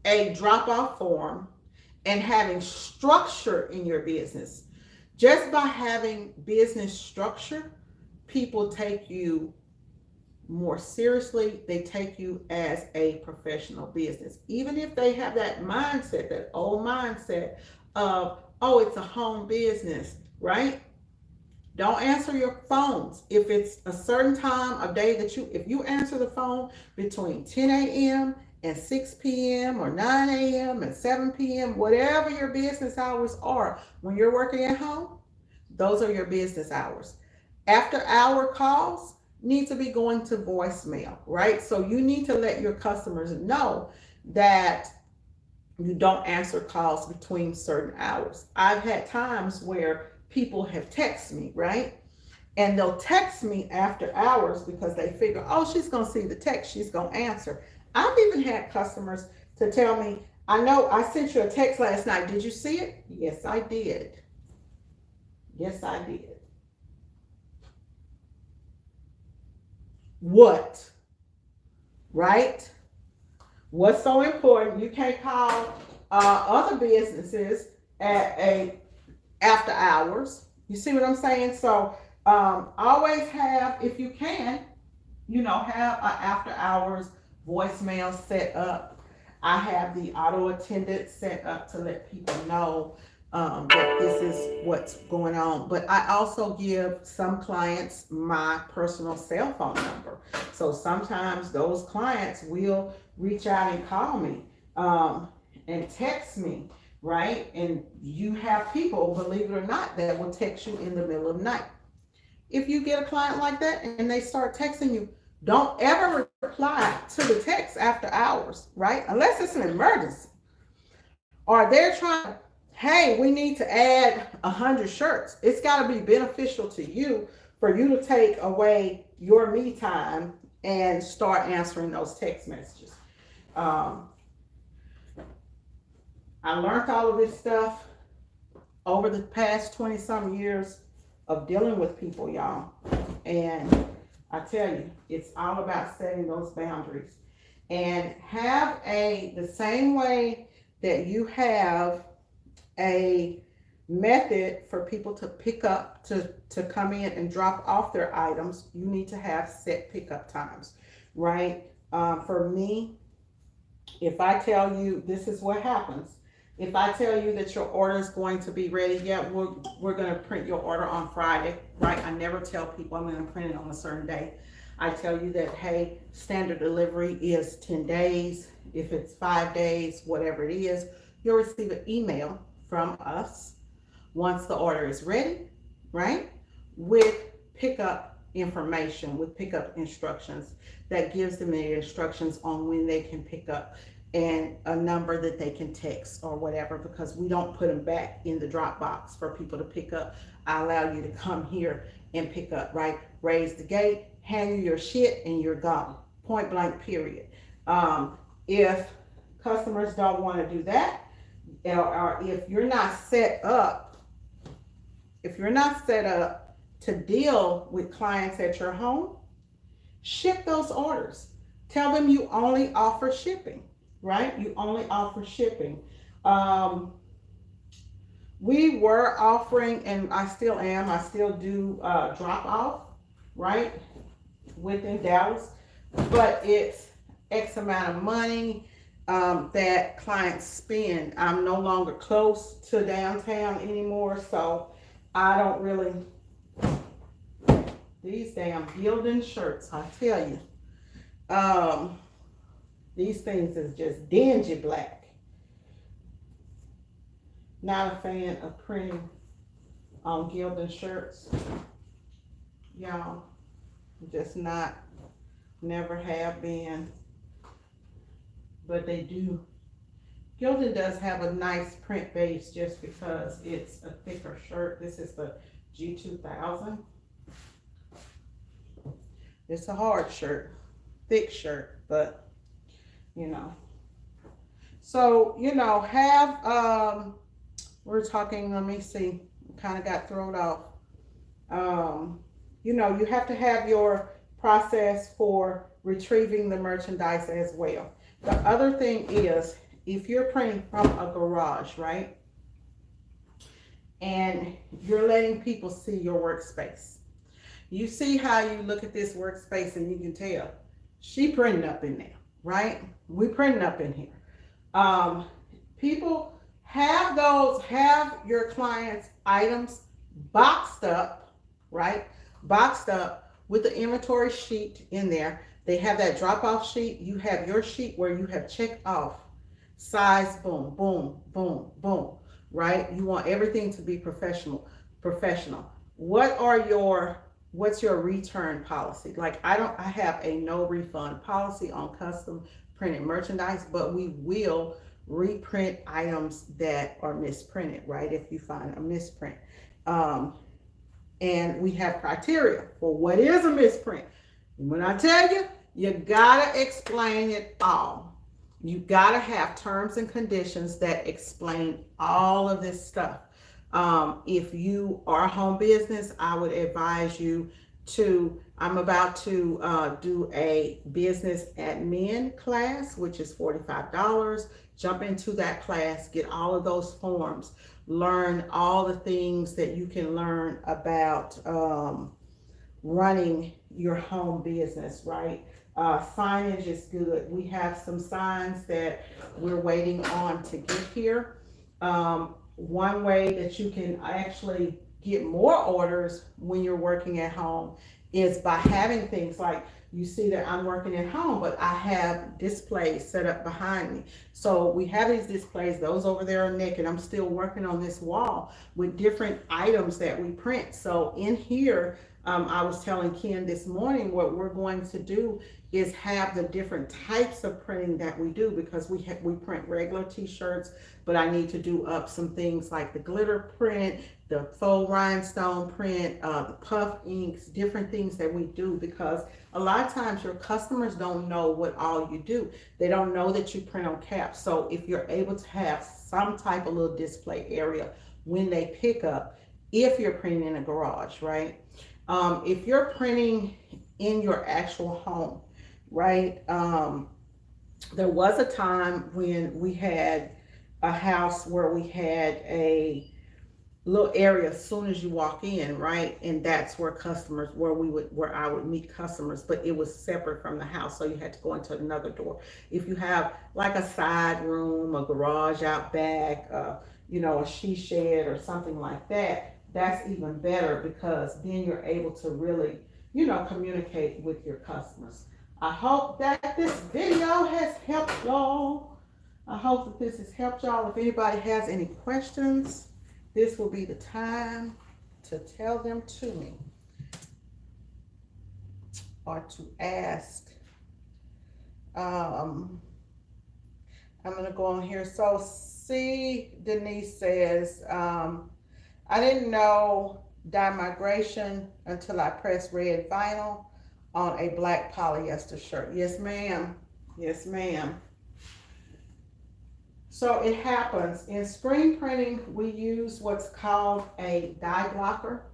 a drop-off form and having structure in your business, just by having business structure, people take you more seriously. They take you as a professional business. Even if they have that mindset, that old mindset of, oh, it's a home business, right? Don't answer your phones. If it's a certain time of day that if you answer the phone between 10 a.m. and 6 p.m. or 9 a.m. and 7 p.m., whatever your business hours are, when you're working at home, those are your business hours. After hour calls need to be going to voicemail, right? So you need to let your customers know that you don't answer calls between certain hours. I've had times where people have texted me, right? And they'll text me after hours because they figure, oh, she's going to see the text, she's going to answer. I've even had customers to tell me, I know I sent you a text last night. Did you see it? Yes, I did. Yes, I did. What? Right? What's so important? You can't call other businesses at after hours. You see what I'm saying? So always have, if you can, have an after hours voicemail set up. I have the auto attendant set up to let people know that this is what's going on. But I also give some clients my personal cell phone number. So sometimes those clients will reach out and call me and text me, right? And you have people, believe it or not, that will text you in the middle of the night. if you get a client like that and they start texting you, don't ever reply to the text after hours, right? Unless it's an emergency. Or they're trying, hey, we need to add 100 shirts. It's got to be beneficial to you for you to take away your me time and start answering those text messages. Um, I learned all of this stuff over the past 20 some years of dealing with people, y'all. And I tell you, it's all about setting those boundaries and have the same way that you have a method for people to pick up, to come in and drop off their items. You need to have set pickup times, right? For me, if I tell you this is what happens, if I tell you that your order is going to be ready, yeah, we're going to print your order on Friday, right? I never tell people I'm going to print it on a certain day. I tell you that, hey, standard delivery is 10 days. If it's 5 days, whatever it is, you'll receive an email from us once the order is ready, right? With pickup information, with pickup instructions that gives them the instructions on when they can pick up and a number that they can text or whatever, because we don't put them back in the drop box for people to pick up. I allow you to come here and pick up, right? Raise the gate, hand you your shit, and you're gone. Point blank, period. If customers don't want to do that, or if you're not set up, to deal with clients at your home, ship those orders. Tell them you only offer shipping, right? You only offer shipping. We were offering, and I still do drop off, right? Within Dallas, but it's X amount of money that clients spend. I'm no longer close to downtown anymore, so I don't really, these damn Gildan shirts, I tell you, these things is just dingy black. Not a fan of printing on Gildan shirts, y'all. Just not, never have been. But they do. Gildan does have a nice print base just because it's a thicker shirt. This is the G2000. It's a hard shirt, thick shirt, but you know. So, you know, we're talking, let me see, kind of got thrown off. You know, you have to have your process for retrieving the merchandise as well. The other thing is, if you're printing from a garage, right, and you're letting people see your workspace, you see how you look at this workspace and you can tell she printing up in there, right? We printing up in here. People have your clients' items boxed up, right? Boxed up with the inventory sheet in there. They have that drop-off sheet. You have your sheet where you have checked off size, boom, boom, boom, boom, right? You want everything to be professional. What's your return policy? Like, I have a no refund policy on custom printed merchandise, but we will reprint items that are misprinted, right? If you find a misprint. And we have criteria for what is a misprint. When I tell you, you gotta explain it all. You gotta have terms and conditions that explain all of this stuff. If you are a home business, I would advise you to, I'm about to do a business admin class, which is $45. Jump into that class, get all of those forms, learn all the things that you can learn about running your home business, right? Signage is good. We have some signs that we're waiting on to get here. One way that you can actually get more orders when you're working at home is by having things like, you see that I'm working at home, but I have displays set up behind me. So we have these displays, those over there are naked. I'm still working on this wall with different items that we print. So in here, I was telling Ken this morning what we're going to do is have the different types of printing that we do, because we print regular t-shirts, but I need to do up some things like the glitter print, the faux rhinestone print, the puff inks, different things that we do, because a lot of times your customers don't know what all you do. They don't know that you print on caps. So if you're able to have some type of little display area when they pick up, if you're printing in a garage, right? If you're printing in your actual home, right? There was a time when we had a house where we had a little area as soon as you walk in, right? And that's where customers, where I would meet customers, but it was separate from the house, so you had to go into another door. If you have like a side room, a garage out back, a she shed or something like that, that's even better, because then you're able to really, communicate with your customers. I hope that this video has helped y'all. I hope that this has helped y'all. If anybody has any questions, this will be the time to tell them to me, or to ask. I'm going to go on here. So, Denise says, I didn't know dye migration until I pressed red vinyl on a black polyester shirt. Yes, ma'am. Yes, ma'am. So it happens. In screen printing, we use what's called a dye blocker.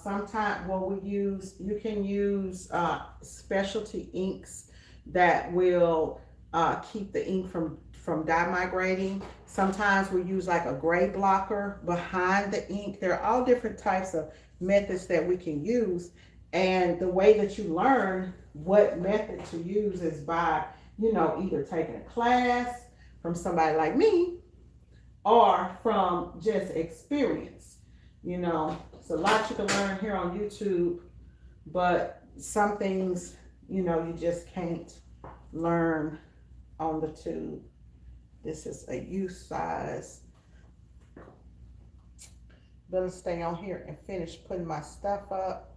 Sometimes you can use specialty inks that will keep the ink from dye migrating. Sometimes we use like a gray blocker behind the ink. There are all different types of methods that we can use. And the way that you learn what method to use is by, either taking a class from somebody like me, or from just experience. It's a lot you can learn here on YouTube, but some things, you just can't learn on the tube. This is a youth size. Gonna stay on here and finish putting my stuff up.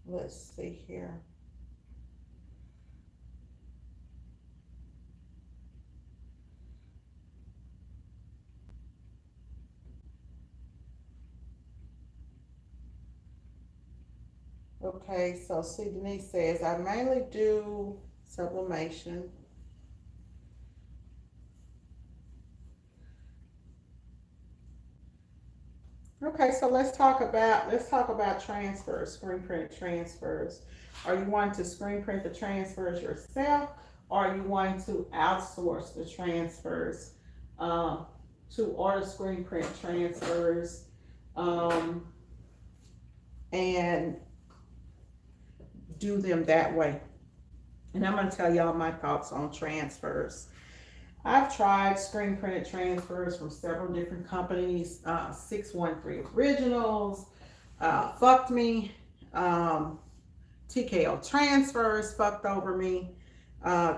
Let's see here. Okay, so Denise says, I mainly do sublimation. Okay, so let's talk about transfers, screen print transfers. Are you wanting to screen print the transfers yourself, or are you wanting to outsource the transfers, to order screen print transfers, and do them that way? And I'm going to tell y'all my thoughts on transfers. I've tried screen printed transfers from several different companies. 613 Originals fucked me. TKO Transfers fucked over me.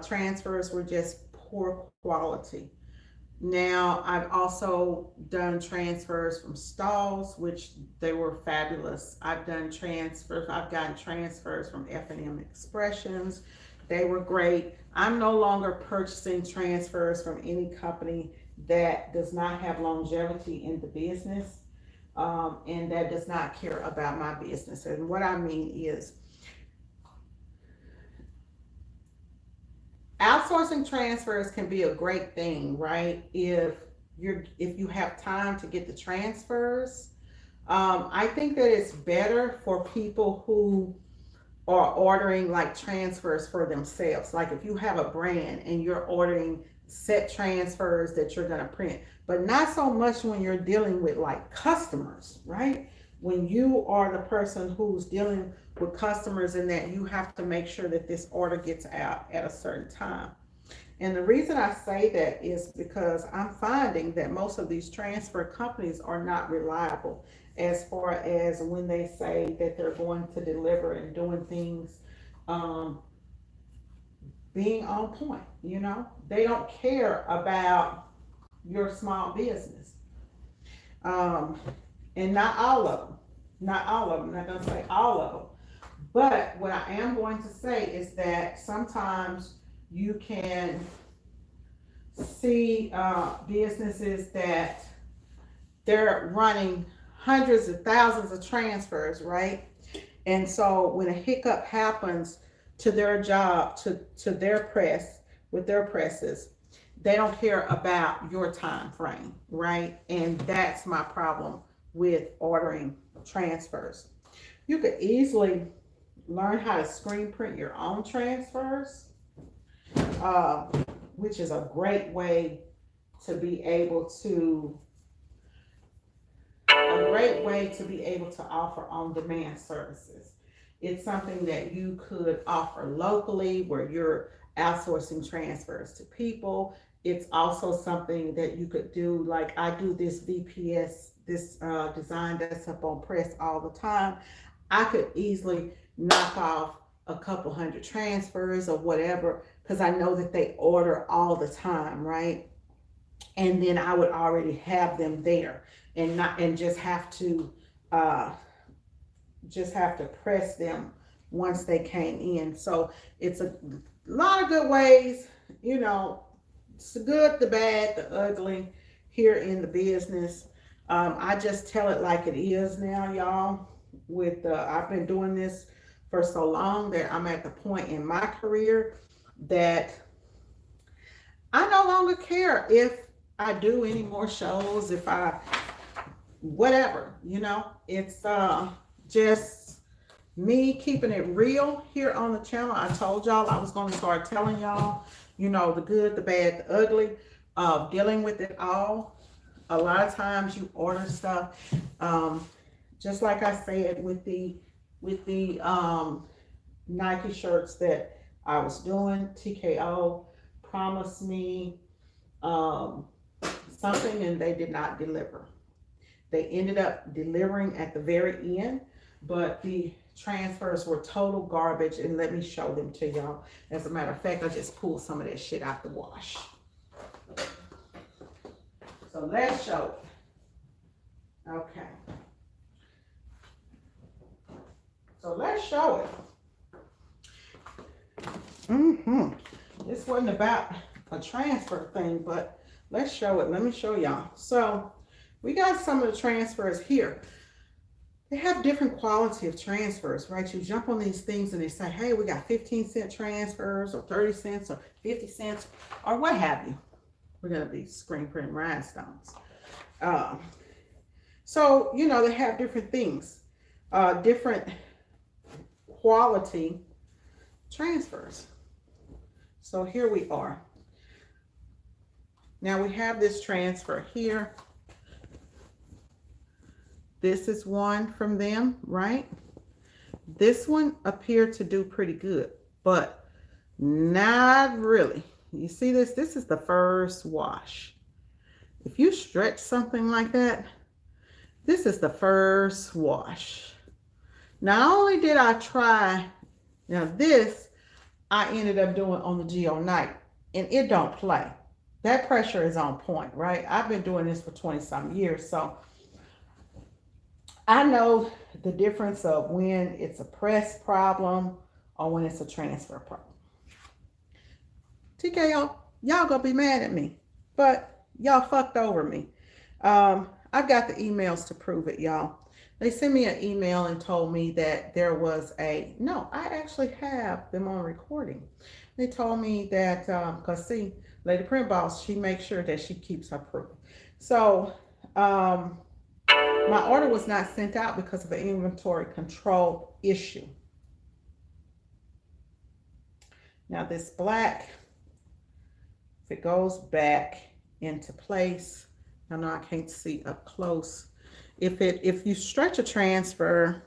Transfers were just poor quality. Now, I've also done transfers from stalls, which they were fabulous. I've gotten transfers from F&M Expressions. They were great. I'm no longer purchasing transfers from any company that does not have longevity in the business, and that does not care about my business. And what I mean is, outsourcing transfers can be a great thing, right? If you have time to get the transfers. I think that it's better for people who are ordering like transfers for themselves. Like if you have a brand and you're ordering set transfers that you're going to print, but not so much when you're dealing with like customers, right? When you are the person who's dealing with customers, and that you have to make sure that this order gets out at a certain time. And the reason I say that is because I'm finding that most of these transfer companies are not reliable as far as when they say that they're going to deliver and doing things being on point. They don't care about your small business. Um, and not all of them. Not all of them. I'm not going to say all of them. But what I am going to say is that sometimes you can see businesses that they're running hundreds of thousands of transfers, right? And so when a hiccup happens to their job, to their press, with their presses, they don't care about your time frame, right? And that's my problem with ordering transfers. You could easily learn how to screen print your own transfers, uh, which is a to be able to be able to offer on demand services. It's something that you could offer locally where you're outsourcing transfers to people. It's also something that you could do, like I do this VPS, this design that's up on press all the time. I could easily knock off a couple hundred transfers or whatever because I know that they order all the time, right? And then I would already have them there and not and uh, just have to press them once they came in. So it's a lot of good ways, it's the good, the bad, the ugly here in the business. I just tell it like it is now, y'all. I've been doing this for so long that I'm at the point in my career that I no longer care if I do any more shows, if I whatever, it's just me keeping it real here on the channel. I told y'all I was going to start telling y'all, the good, the bad, the ugly, dealing with it all. A lot of times you order stuff, just like I said with the Nike shirts that I was doing. TKO promised me something and they did not deliver. They ended up delivering at the very end, but the transfers were total garbage. And let me show them to y'all. As a matter of fact, I just pulled some of that shit out the wash. So let's show it. Okay. So let's show it. This wasn't about a transfer thing, but let's show it. Let me show y'all. So we got some of the transfers here. They have different quality of transfers, right? You jump on these things and they say, hey, we got 15-cent transfers or 30 cents or 50 cents or what have you. We're going to be screen printing rhinestones. So, they have different things, different quality transfers. So here we are. Now we have this transfer here. This is one from them, right? This one appeared to do pretty good, but not really. You see this? This is the first wash. If you stretch something like that, this is the first wash. Not only did I try, now this I ended up doing on the Geo Night, and it don't play. That pressure is on point, right? I've been doing this for 20-some years, so I know the difference of when it's a press problem or when it's a transfer problem. TKO, y'all gonna be mad at me, but y'all fucked over me. I've got the emails to prove it, y'all. They sent me an email and told me that there was no, I actually have them on recording. They told me that, because see, Lady Print Boss, she makes sure that she keeps her proof. So, my order was not sent out because of an inventory control issue. Now this black, if it goes back into place, I know I can't see up close. If you stretch a transfer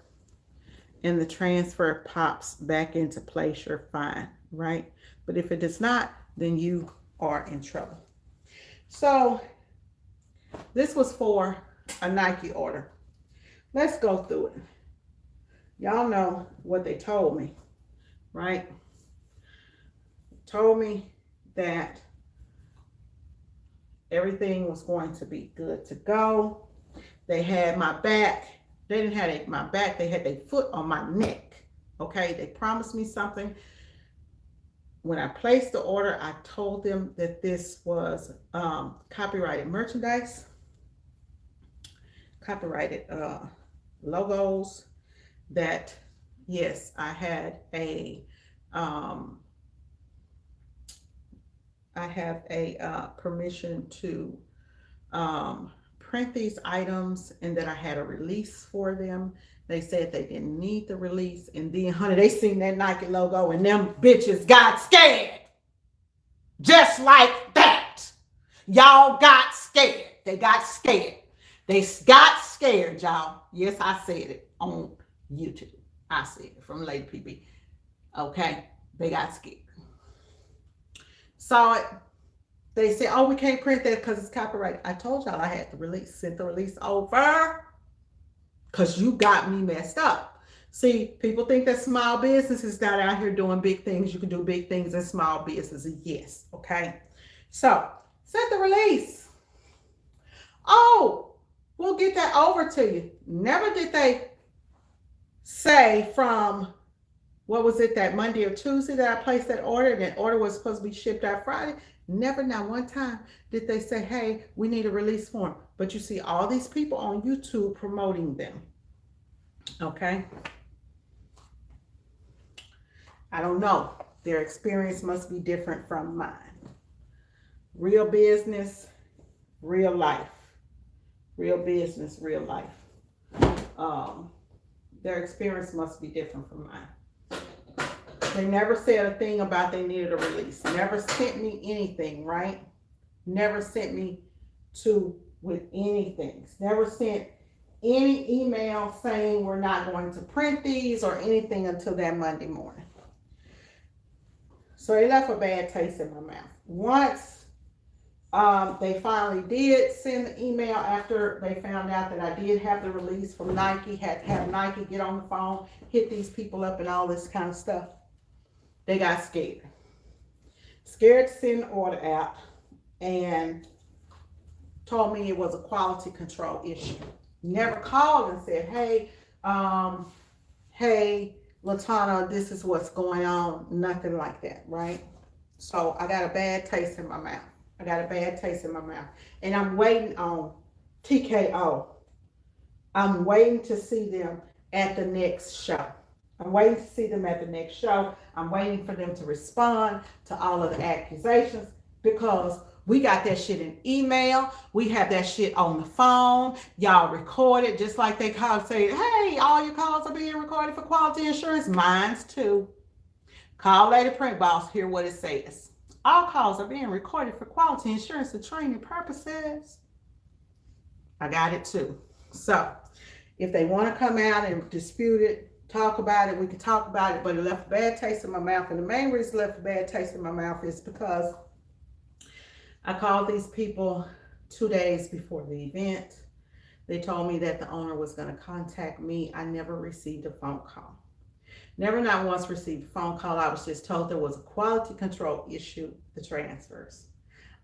and the transfer pops back into place, you're fine, right? But if it does not, then you are in trouble. So this was for a Nike order. Let's go through it. Y'all know what they told me, right? told me that everything was going to be good to go. They had my back. They didn't have my back. They had their foot on my neck. Okay, they promised me something. When I placed the order, I told them that this was copyrighted merchandise, copyrighted logos, that yes, I had a I have a permission to print these items, and that I had a release for them. They said they didn't need the release, and then, honey, they seen that Nike logo, and them bitches got scared. Just like that. Y'all got scared. They got scared. They got scared, y'all. Yes, I said it on YouTube. I said it from Lady PB. Okay, they got scared. Saw it. They said, oh, we can't print that because it's copyrighted. I told y'all I had the release, sent the release over, because you got me messed up. See, people think that small business is not out here doing big things. You can do big things in small businesses. Yes, okay. So, sent the release. Oh, we'll get that over to you. Never did they say from, what was it, that Monday or Tuesday that I placed that order, and that order was supposed to be shipped out Friday. Never, not one time did they say, hey, we need a release form. But you see all these people on YouTube promoting them. Okay. I don't know. Their experience must be different from mine. Real business, real life. Real business, real life. Their experience must be different from mine. They never said a thing about they needed a release. Never sent me anything, right? Never sent me with anything. Never sent any email saying we're not going to print these or anything until that Monday morning. So it left a bad taste in my mouth. Once they finally did send the email, after they found out that I did have the release from Nike, had to have Nike get on the phone, hit these people up and all this kind of stuff, they got scared. Scared to send the order out, and told me it was a quality control issue. Never called and said, hey, LaTonna, this is what's going on. Nothing like that, right? So I got a bad taste in my mouth. And I'm waiting on TKO. I'm waiting to see them at the next show. I'm waiting for them to respond to all of the accusations, because we got that shit in email. We have that shit on the phone. Y'all record it, just like they call and say, hey, all your calls are being recorded for quality assurance. Mine's too. Call Lady Print Boss, hear what it says. All calls are being recorded for quality insurance and training purposes. I got it too. So if they want to come out and dispute it, talk about it, we can talk about it, but it left a bad taste in my mouth. And the main reason it left a bad taste in my mouth is because I called these people 2 days before the event. They told me that the owner was going to contact me. I never received a phone call. Never, not once received a phone call. I was just told there was a quality control issue, the transfers.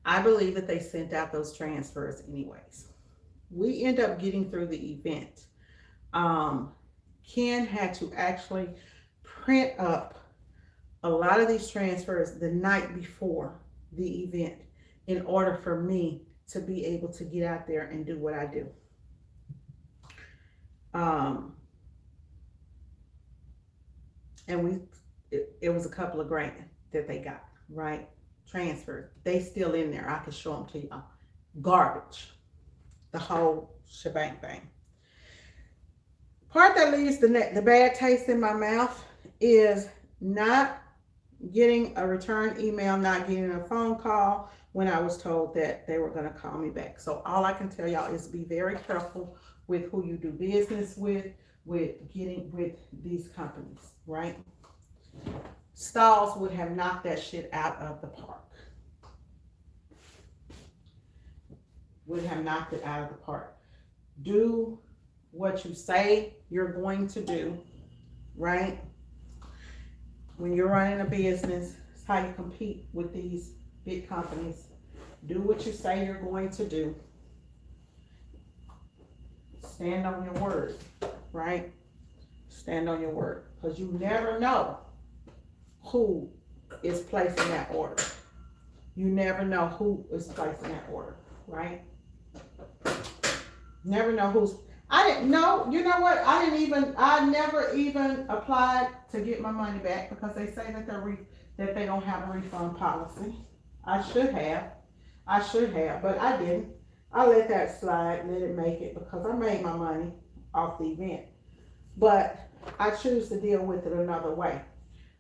I believe that they sent out those transfers anyways. We end up getting through the event. Ken had to actually print up a lot of these transfers the night before the event in order for me to be able to get out there and do what I do. And it was a couple of grand that they got, right? Transferred. They still in there. I can show them to y'all. Garbage. The whole shebang bang. Part that leaves the bad taste in my mouth is not getting a return email, not getting a phone call when I was told that they were going to call me back. So all I can tell y'all is be very careful with who you do business with these companies, right? Stalls would have knocked that shit out of the park. Would have knocked it out of the park. Do what you say you're going to do, right? When you're running a business, it's how you compete with these big companies. Do what you say you're going to do. Stand on your word, right? Stand on your word, because you never know who is placing that order. You never know who is placing that order, right? Never know who's. I didn't know. You know what? I never even applied to get my money back because they say that they don't have a refund policy. I should have, but I didn't. I let that slide, let it make it, because I made my money off the event. But I choose to deal with it another way.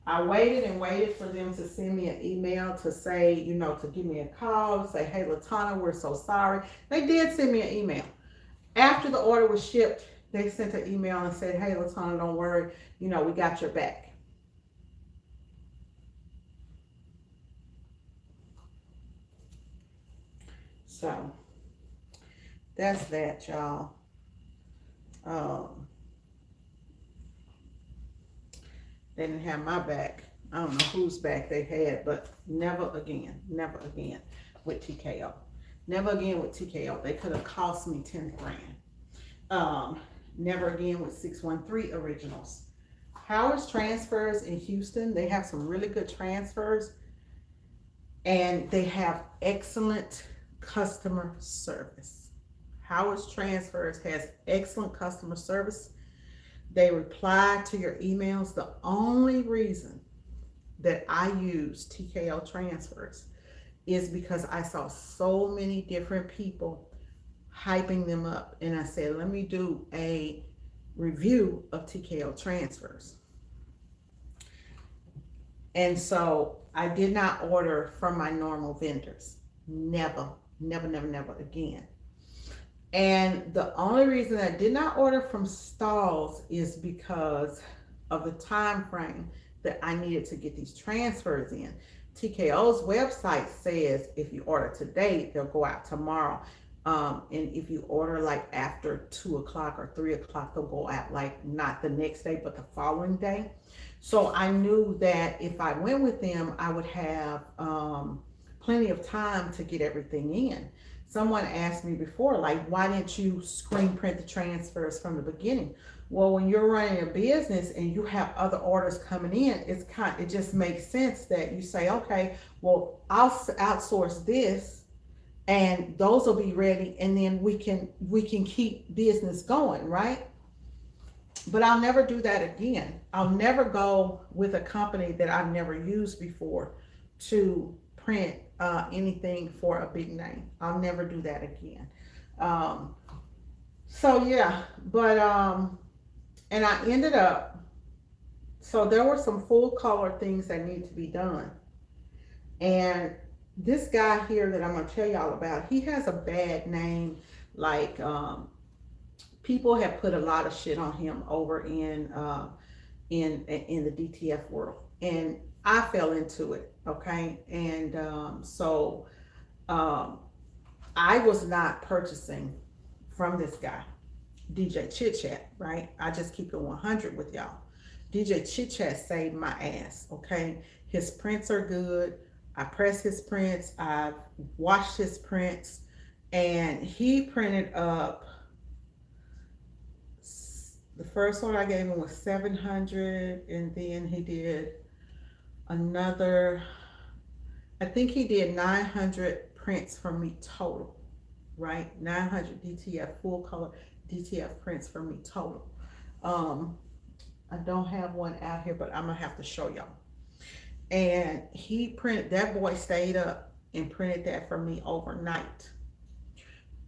I waited and waited for them to send me an email to say, to give me a call, say, hey, Latana, we're so sorry. They did send me an email. After the order was shipped, they sent an email and said, hey, Latana, don't worry, we got your back. So that's that, y'all. They didn't have my back. I don't know whose back they had, but never again with TKO. Never again with TKO. They could have cost me 10 grand. Never again with 613 Originals. Howard's Transfers in Houston, they have some really good transfers, and they have excellent customer service. Howard's Transfers has excellent customer service. They reply to your emails. The only reason that I use TKO Transfers is because I saw so many different people hyping them up, and I said, let me do a review of TKO Transfers. And so I did not order from my normal vendors. Never again. And the only reason I did not order from stalls is because of the time frame that I needed to get these transfers in. TKO's website says if you order today, they'll go out tomorrow. And if you order like after 2 o'clock or 3 o'clock, they'll go out like not the next day, but the following day. So I knew that if I went with them, I would have plenty of time to get everything in. Someone asked me before, like, why didn't you screen print the transfers from the beginning? Well, when you're running a business and you have other orders coming in, it just makes sense that you say, okay, well, I'll outsource this and those will be ready, and then we can keep business going, right? But I'll never do that again. I'll never go with a company that I've never used before to print anything for a big name. I'll never do that again. So yeah, but and I ended up, so there were some full color things that need to be done. And this guy here that I'm gonna tell y'all about, he has a bad name. Like people have put a lot of shit on him over in the DTF world, and I fell into it, okay? And so I was not purchasing from this guy, DJ Chit Chat, right? I just keep it 100 with y'all. DJ Chit Chat saved my ass, okay? His prints are good. I press his prints. I've washed his prints, and he printed up, the first one I gave him was 700, and then he did another, I think he did 900 prints for me total, right? 900 DTF full color DTF prints for me total. I don't have one out here, but I'm gonna have to show y'all. And he printed, that boy stayed up and printed that for me overnight.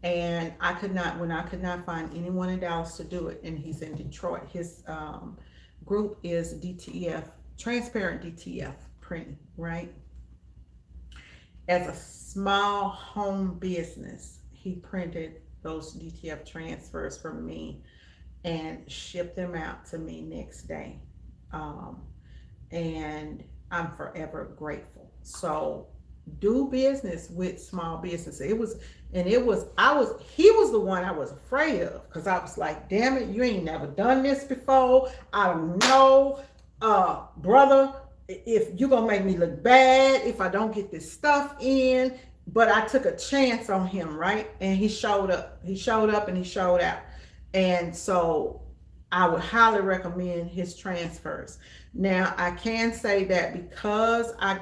And I could not find anyone in Dallas to do it, and he's in Detroit. His group is DTF, Transparent DTF Printing, right? As a small home business, he printed those DTF transfers for me and shipped them out to me next day. And I'm forever grateful. So do business with small business. He was the one I was afraid of, because I was like, damn it, you ain't never done this before. I don't know, brother, if you're gonna make me look bad if I don't get this stuff in. But I took a chance on him, right? And he showed up. He showed up and he showed out. And so I would highly recommend his transfers. Now I can say that because I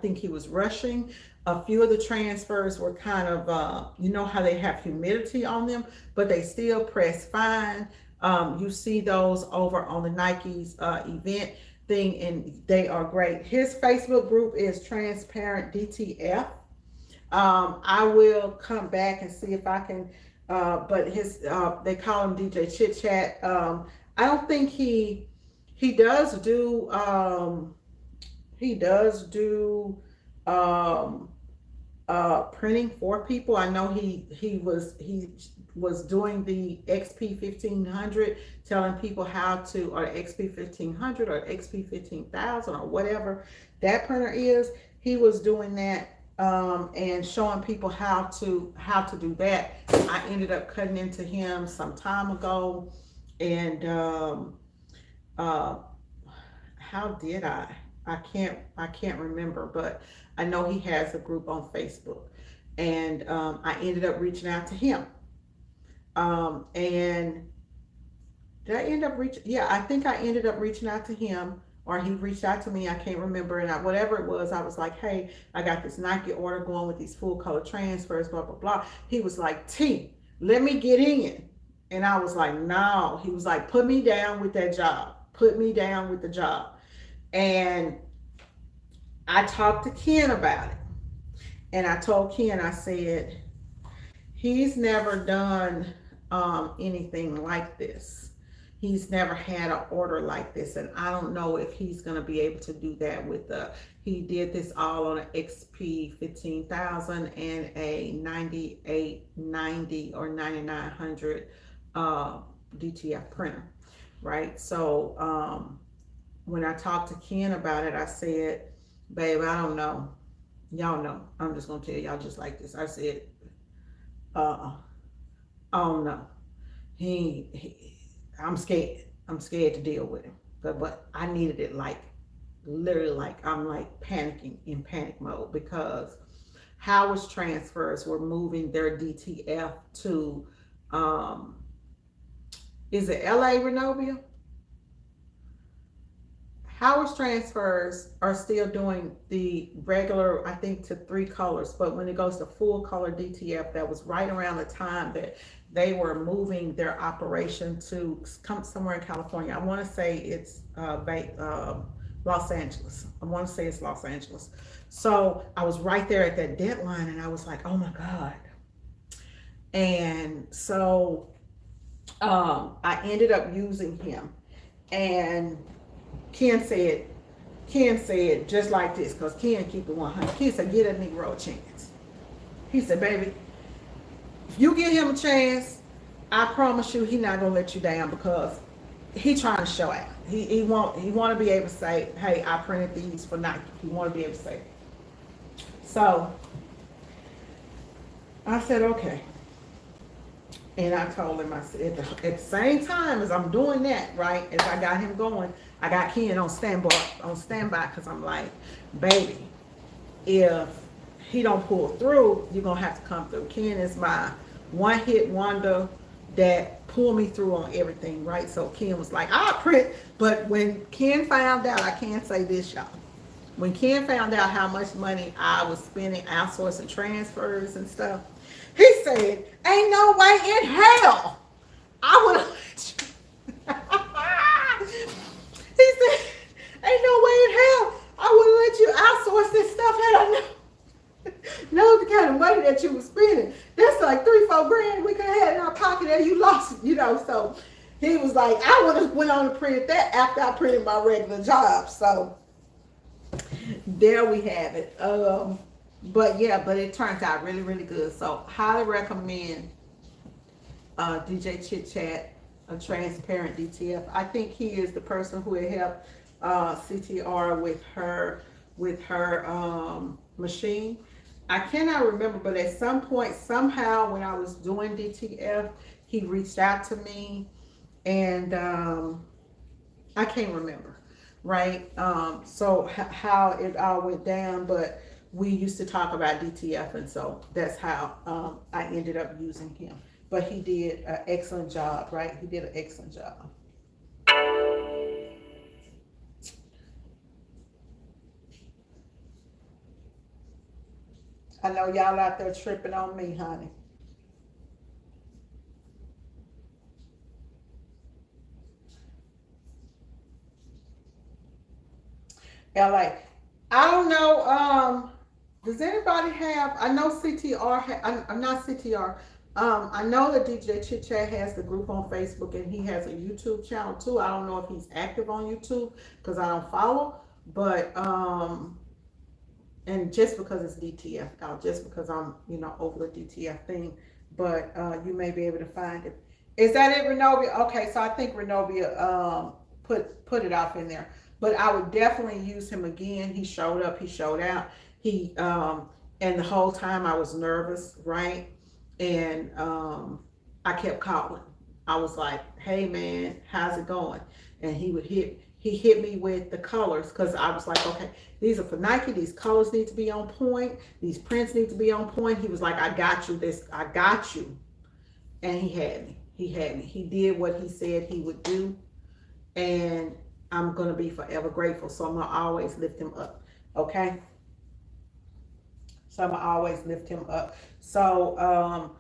think he was rushing. A few of the transfers were kind of, you know how they have humidity on them, but they still press fine. You see those over on the Nike's event thing, and they are great. His Facebook group is Transparent DTF. I will come back and see if I can, but his, they call him DJ Chit Chat. I don't think he does do, he does do, um, printing for people. I know he was doing the XP 1500, telling people how to, or XP 1500 or XP 15,000 or whatever that printer is. He was doing that, and showing people how to do that. I ended up cutting into him some time ago, and how did I? I can't remember, but I know he has a group on Facebook, and I ended up reaching out to him. And did I end up reaching? Yeah, I think I ended up reaching out to him, or he reached out to me. I can't remember. And whatever it was, I was like, hey, I got this Nike order going with these full color transfers, blah, blah, blah. He was like, T, let me get in. And I was like, no. He was like, put me down with that job. Put me down with the job. And I talked to Ken about it. And I told Ken, I said, he's never done anything like this. He's never had an order like this, and I don't know if he's going to be able to do that with he did this all on an XP 15,000 and a 9890 or 9900 DTF printer, right? So when I talked to Ken about it, I said, babe, I don't know. Y'all know. I'm just going to tell y'all just like this. I said, I don't know. I'm scared. I'm scared to deal with him. But I needed it like literally, like I'm like panicking in panic mode, because Howard's transfers were moving their DTF to is it LA Renovia? Howard's transfers are still doing the regular, I think, to 3 colors, but when it goes to full color DTF, that was right around the time that they were moving their operation to come somewhere in California. I want to say it's Los Angeles. I want to say it's Los Angeles. So I was right there at that deadline, and I was like, oh my God. And so I ended up using him, and Ken said just like this, because Ken keep it 100. Ken said, get a Negro a chance. He said, baby, if you give him a chance, I promise you he's not gonna let you down, because he's trying to show out. He want to be able to say, hey, I printed these for Nike. He want to be able to say it. So I said, okay. And I told him, I said, at the same time as I'm doing that, right, as I got him going, I got Ken on standby, because I'm like, baby, if he don't pull through, you're gonna have to come through. Ken is my one-hit wonder that pulled me through on everything, right? So Ken was like, I'll print. But when Ken found out, I can't say this, y'all. When Ken found out how much money I was spending outsourcing transfers and stuff, he said, ain't no way in hell I would have let you. He said, ain't no way in hell I would have let you outsource this stuff had I know the kind of money that you were spending. That's like $3-4 grand we could have had in our pocket and you lost it, you know. So he was like, I would have went on and printed that after I printed my regular job. So there we have it. But it turns out really, really good. So highly recommend DJ Chit Chat, a Transparent DTF. I think he is the person who had helped CTR with her machine. I cannot remember, but at some point, somehow, when I was doing DTF, he reached out to me, and I can't remember. right? So how it all went down, but we used to talk about DTF, and so that's how I ended up using him. But he did an excellent job, right? He did an excellent job. I know y'all out there tripping on me, honey. LA. I don't know. Does anybody have? I know CTR. I'm not CTR. I know that DJ Chit Chat has the group on Facebook, and he has a YouTube channel too. I don't know if he's active on YouTube because I don't follow. But and just because it's DTF out, just because I'm over the DTF thing, but you may be able to find it. Is that it, Renovia? Okay, so I think Renovia put it off in there, but I would definitely use him again. He showed up, he showed out, he and the whole time I was nervous, right? And I kept calling. I was like, "Hey man, how's it going?" And he hit me with the colors because I was like, okay, these are for Nike. These colors need to be on point. These prints need to be on point. He was like, I got you. I got you. And he had me. He had me. He did what he said he would do. And I'm going to be forever grateful. So I'm going to always lift him up. Okay. So I'm going to always lift him up. So,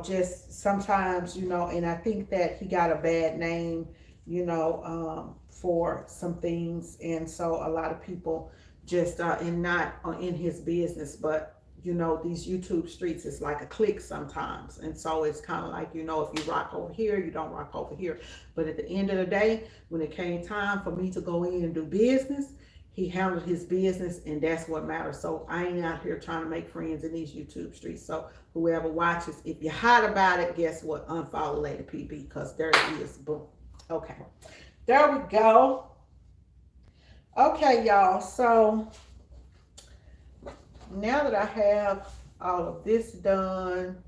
just sometimes, and I think that he got a bad name, for some things. And so a lot of people just, and not in his business, but these YouTube streets is like a clique sometimes. And so it's kind of like, if you rock over here, you don't rock over here. But at the end of the day, when it came time for me to go in and do business, he handled his business, and that's what matters. So I ain't out here trying to make friends in these YouTube streets. So whoever watches, if you're hot about it, guess what? Unfollow Lady PB, because there it is. Boom. Okay. There we go. Okay, y'all. So now that I have all of this done,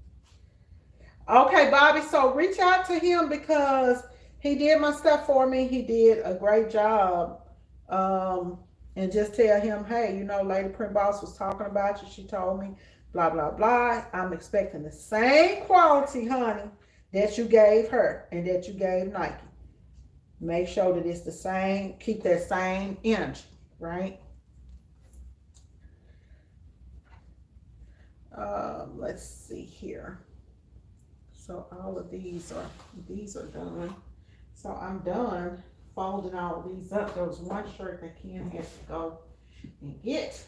okay, Bobby. So reach out to him because he did my stuff for me. He did a great job. And just tell him, hey, Lady Print Boss was talking about you. She told me, blah, blah, blah. I'm expecting the same quality, honey, that you gave her and that you gave Nike. Make sure that it's the same, keep that same energy, right? Let's see here. So all of these are done. So I'm done folding all of these up. There was one shirt that Ken has to go and get.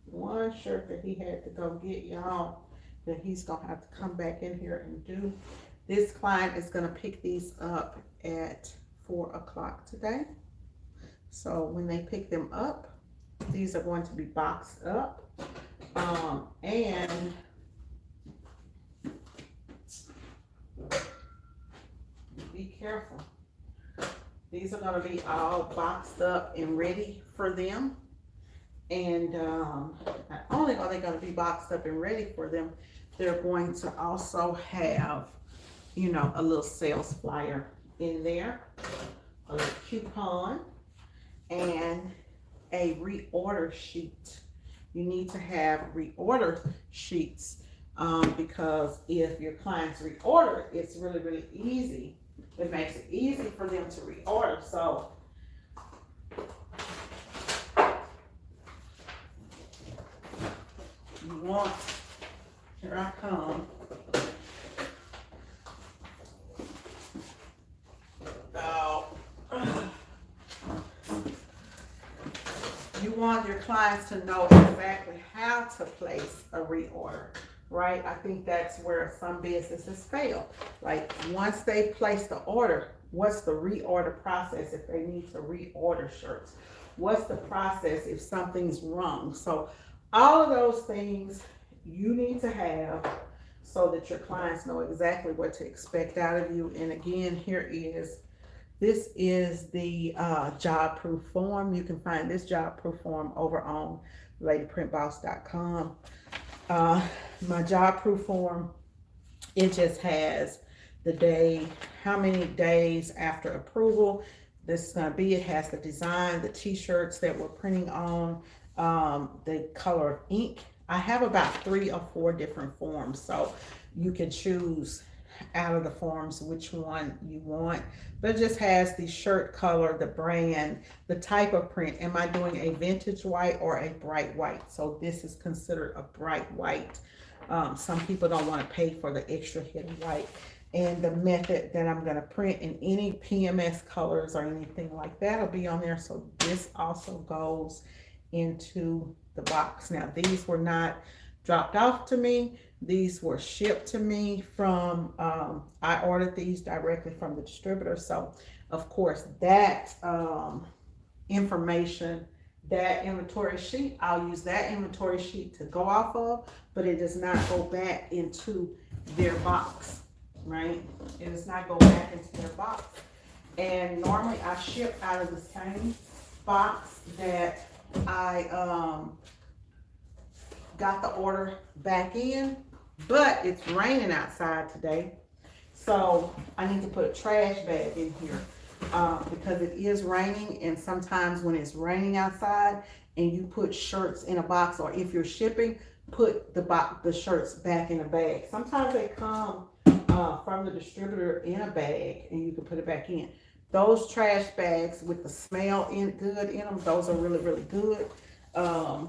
One shirt that he had to go get, y'all, that he's gonna have to come back in here and do. This client is gonna pick these up at 4 o'clock today. So when they pick them up, these are going to be boxed up. And be careful. These are going to be all boxed up and ready for them. And not only are they going to be boxed up and ready for them, they're going to also have, a little sales flyer in there, a little coupon, and a reorder sheet. You need to have reorder sheets because if your clients reorder, it's really, really easy. It makes it easy for them to reorder. So you want, here I come. You want your clients to know exactly how to place a reorder, right? I think that's where some businesses fail. Like once they place the order, what's the reorder process if they need to reorder shirts? What's the process if something's wrong? So all of those things you need to have so that your clients know exactly what to expect out of you. And again, this is the job proof form. You can find this job proof form over on ladyprintboss.com. My job proof form It just has the day, how many days after approval this is going to be. It has the design, the t-shirts that we're printing on, the color of ink. I have about 3 or 4 different forms, so you can choose out of the forms which one you want. But it just has the shirt color, the brand, the type of print. Am I doing a vintage white or a bright white? So this is considered a bright white. Some people don't want to pay for the extra hit of white. And the method that I'm going to print in any PMS colors or anything like that will be on there. So this also goes into the box. Now these were not dropped off to me. These were shipped to me from, I ordered these directly from the distributor. So of course that information, that inventory sheet, I'll use that inventory sheet to go off of, but it does not go back into their box, right? It does not go back into their box. And normally I ship out of the same box that I got the order back in, but it's raining outside today, so I need to put a trash bag in here because it is raining, and sometimes when it's raining outside and you put shirts in a box, or if you're shipping, put the shirts back in a bag. Sometimes they come from the distributor in a bag and you can put it back in. Those trash bags with the smell good in them, those are really, really good to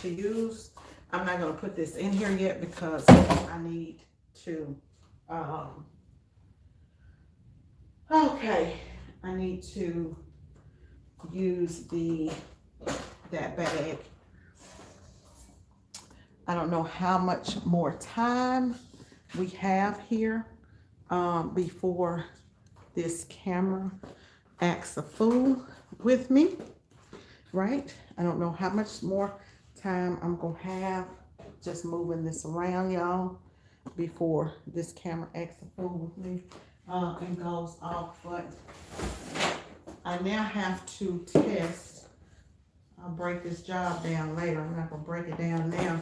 use. I'm not going to put this in here yet because I need to, I need to use that bag. I don't know how much more time we have here before this camera acts a fool with me, right? I don't know how much more time I'm gonna have just moving this around, y'all, before this camera acts a fool with me and goes off. But I now have to test. I'll break this job down later. I'm not gonna break it down now.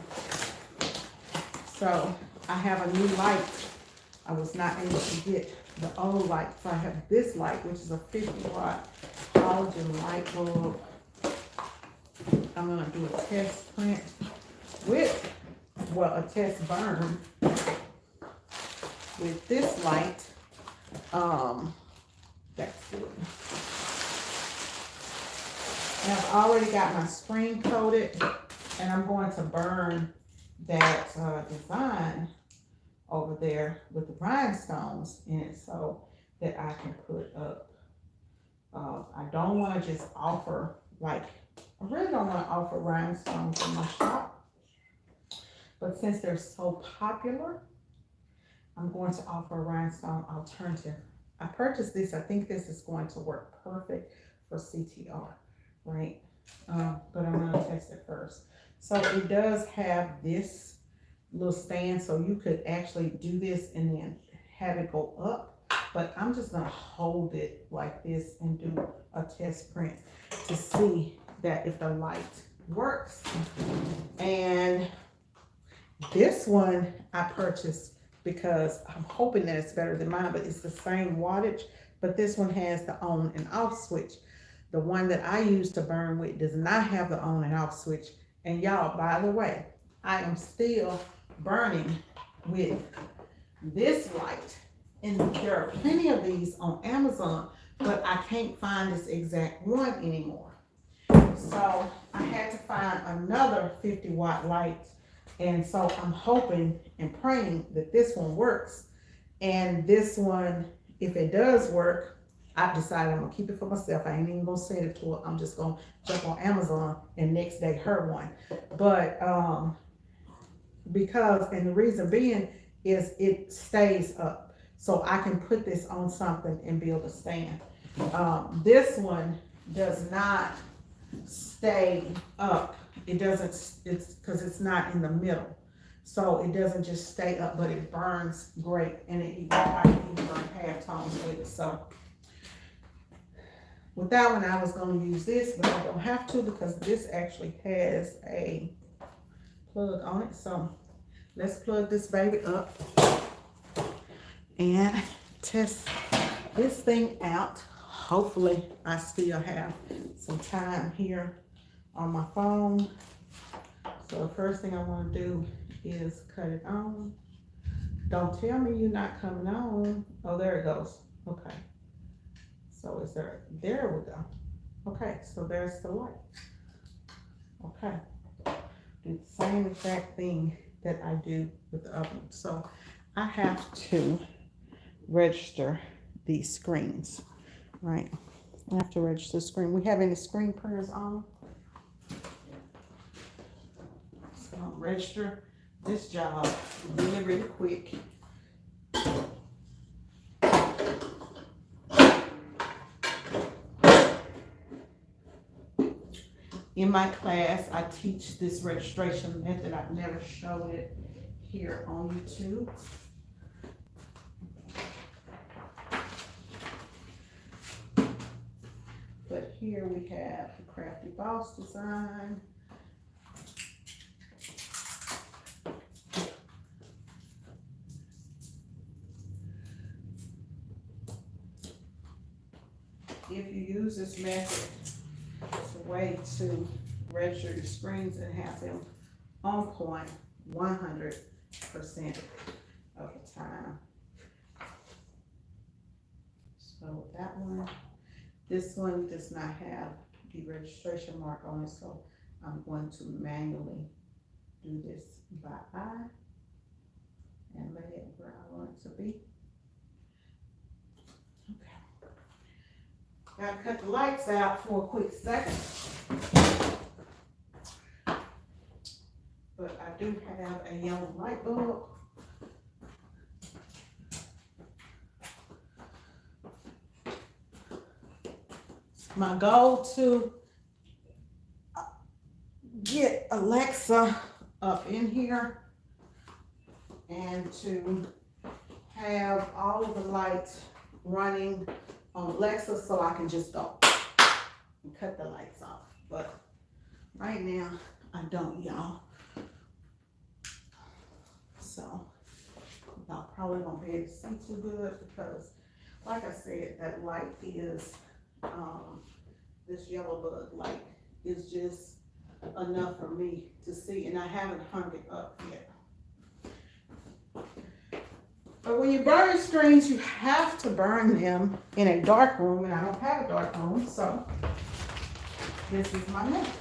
So I have a new light. I was not able to get the old light, so I have this light, which is a 50-watt halogen light bulb. I'm gonna do a test print with, well, a test burn with this light. That's it. And I've already got my screen coated, and I'm going to burn that design over there with the rhinestones in it so that I can put up. I don't want to just offer, like, I really don't want to offer rhinestones in my shop, but since they're so popular, I'm going to offer a rhinestone alternative. I purchased this. I think this is going to work perfect for CTR, right? But I'm going to test it first. So it does have this little stand, so you could actually do this and then have it go up, but I'm just going to hold it like this and do a test print to see that if the light works. And this one I purchased because I'm hoping that it's better than mine, but it's the same wattage, but this one has the on and off switch. The one that I use to burn with does not have the on and off switch. And y'all, by the way, I am still burning with this light, and there are plenty of these on Amazon, but I can't find this exact one anymore. So I had to find another 50-watt light, and so I'm hoping and praying that this one works. And this one, if it does work, I've decided I'm gonna keep it for myself. I ain't even gonna send it to her. I'm just gonna jump on Amazon and next day her one. But because, and the reason being is it stays up, so I can put this on something and build a stand. This one does not stay up. It doesn't, it's because it's not in the middle, so it doesn't just stay up, but it burns great, and I can even burn half tones with it. So with that one, I was going to use this, but I don't have to because this actually has a plug on it. So let's plug this baby up. and test this thing out. Hopefully I still have some time here on my phone. So the first thing I want to do is cut it on. Don't tell me you're not coming on. Oh, there it goes. Okay. So is there, there we go. Okay, so there's the light. Okay. Do the same exact thing that I do with the oven. So I have to register these screens, right? I have to register the screen. We have any screen printers on? So I'll register this job really, really quick. In my class, I teach this registration method. I've never showed it here on YouTube. But here we have the Crafty Boss design. If you use this method, it's a way to register your screens and have them on point 100% of the time. So that one, this one does not have the registration mark on it, so I'm going to manually do this by eye and lay it where I want it to be. Gotta cut the lights out for a quick second. But I do have a yellow light bulb. My goal to get Alexa up in here and to have all of the lights running on Alexa so I can just go and cut the lights off. But right now I don't, y'all. So y'all probably won't be able to see too good because, like I said, that light is this yellow bug light is just enough for me to see, and I haven't hung it up yet. But when you burn your screens, you have to burn them in a dark room, and I don't have a dark room, so this is my method.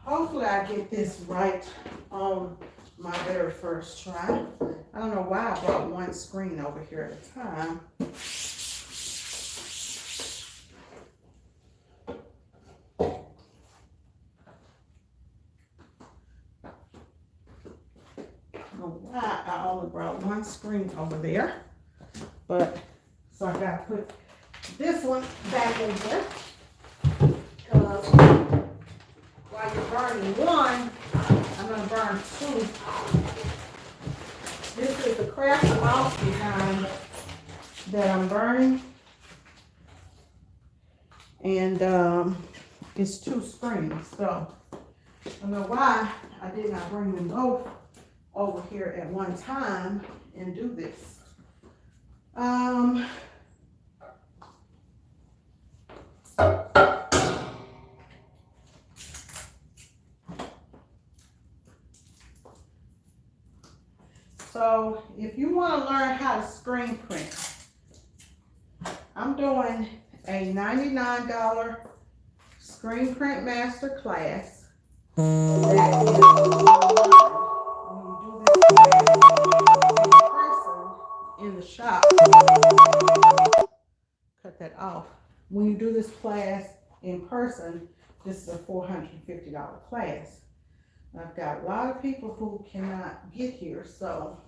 Hopefully I get this right on my very first try. I don't know why I brought one screen over here at a time. I don't know why I only brought one screen over there. But, so I gotta put this one back in here. Because while you're burning one, I'm going to burn two. This is the Crafty Boss design that I'm burning. And it's two screens. So I don't know why I did not bring them both over here at one time and do this. So if you want to learn how to screen print, I'm doing a $99 screen print master class. That is online. When you do this class in person in the shop, cut that off. When you do this class in person, this is a $450 class. I've got a lot of people who cannot get here, so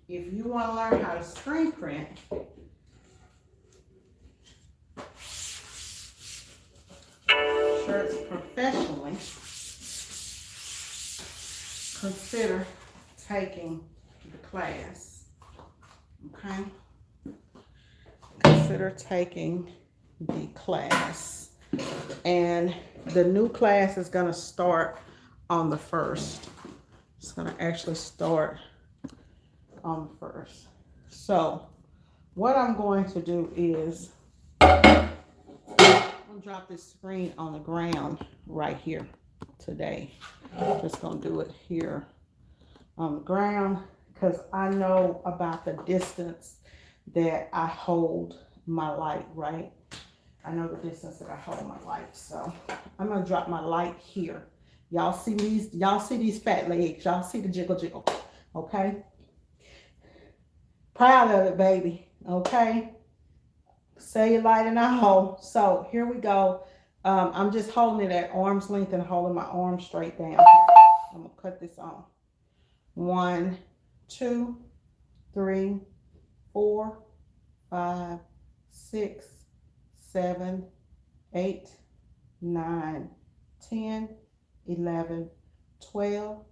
if you want to learn how to screen print, shirts professionally, consider taking the class. Okay? Consider taking the class. And the new class is going to start on the 1st. It's going to actually start on the 1st. So what I'm going to do is I'm going to drop this screen on the ground right here today. Just going to do it here on the ground because I know about the distance that I hold my light, right? I know the distance that I hold my light. So I'm going to drop my light here. Y'all see these fat legs. Y'all see the jiggle jiggle. Okay? Proud of it, baby. Okay? Cellulite and all. So here we go. I'm just holding it at arm's length and holding my arm straight down. I'm going to cut this on. 1, 2, 3, 4, 5, 6, 7, 8, 9, 10, 11, 12,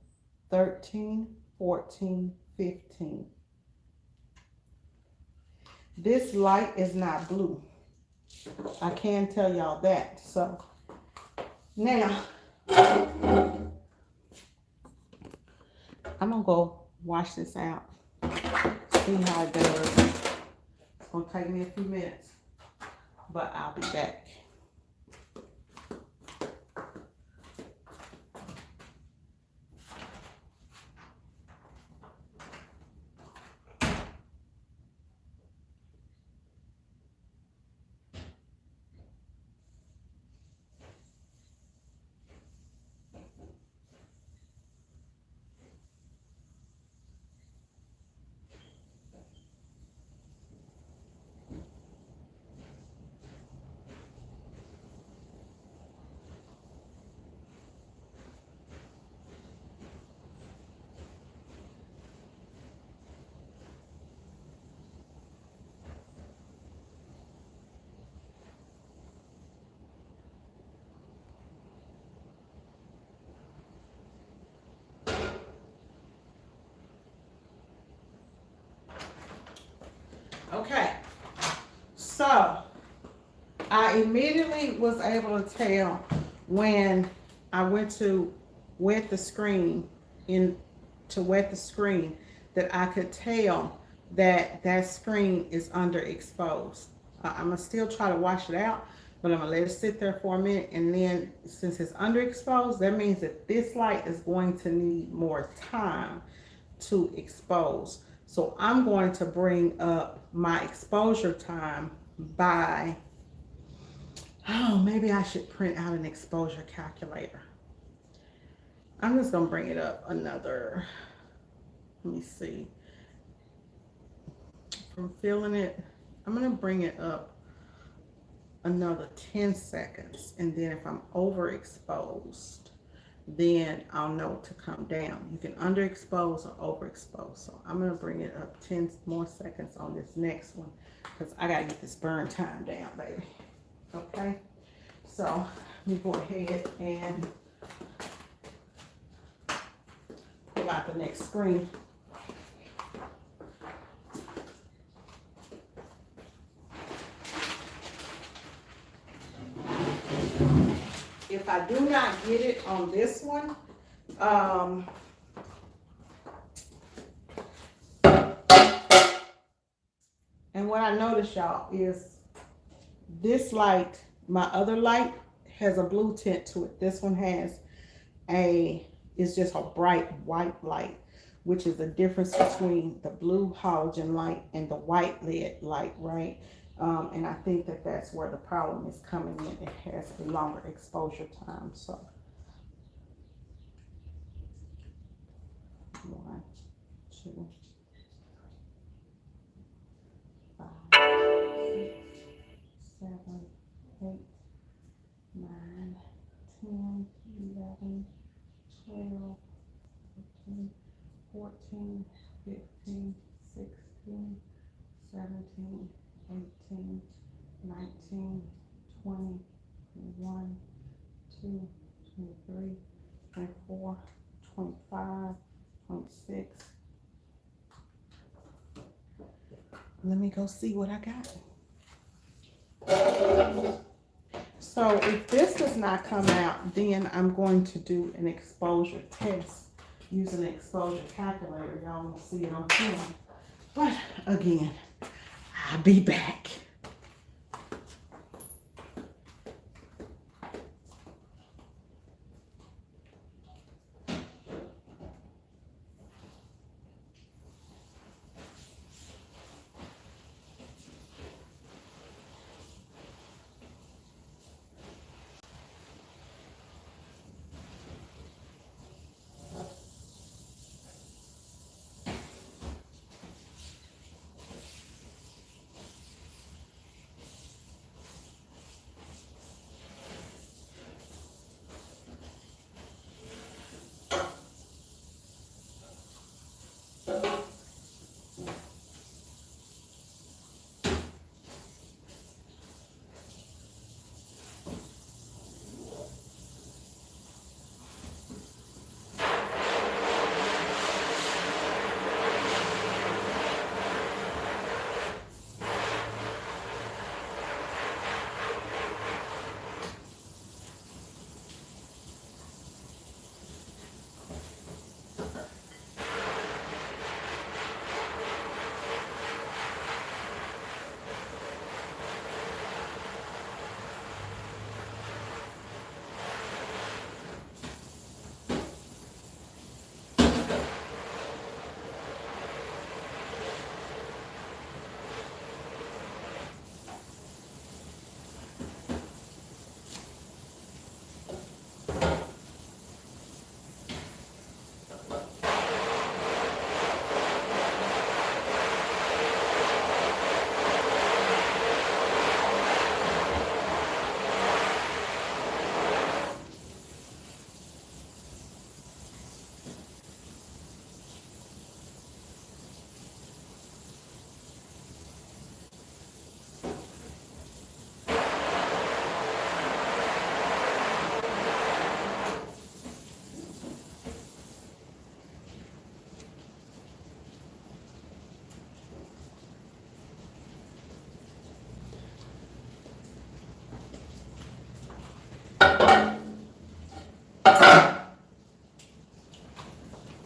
13, 14, 15. This light is not blue. I can tell y'all that. So now I'm gonna go wash this out. See how it does. It's gonna take me a few minutes, but I'll be back. Okay, so I immediately was able to tell when I went to wet the screen that I could tell that that screen is underexposed. I'm gonna still try to wash it out, but I'm gonna let it sit there for a minute, and then since it's underexposed, that means that this light is going to need more time to expose. So I'm going to bring up my exposure time by, oh, maybe I should print out an exposure calculator. I'm just going to bring it up another, let me see. From feeling it, I'm going to bring it up another 10 seconds. And then if I'm overexposed, then I'll know to come down. You can underexpose or overexpose. So I'm going to bring it up 10 more seconds on this next one because I got to get this burn time down, baby. Okay? So let me go ahead and pull out the next screen. If I do not get it on this one, and what I noticed, y'all, is this light, my other light, has a blue tint to it. This one has it's just a bright white light, which is the difference between the blue halogen light and the white LED light, right? And I think that that's where the problem is coming in. It has a longer exposure time. So 1, 2, 5, 6, 7, 8, 9, 10, 11, 12, 13, 14, 15, 16, 17, 18, 19, 20, 21, 22, 23, 24, 25, 0.6. Let me go see what I got. So if this does not come out, then I'm going to do an exposure test using an exposure calculator. Y'all won't see it on camera. But again, I'll be back.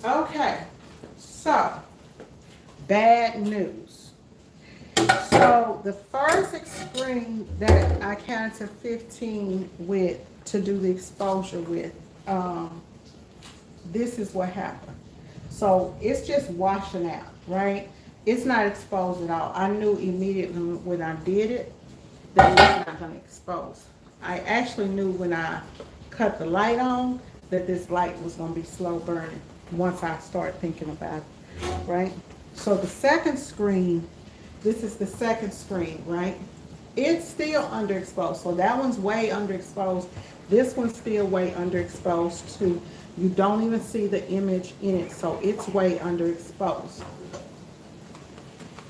Okay, so bad news. So the first screen that I counted to 15 with to do the exposure with, this is what happened. So it's just washing out, right? It's not exposed at all. I knew immediately when I did it that it was not going to expose. I actually knew when I cut the light on that this light was going to be slow burning once I start thinking about it, right? So the second screen, this is the second screen, right? It's still underexposed. So that one's way underexposed. This one's still way underexposed too. You don't even see the image in it, so it's way underexposed.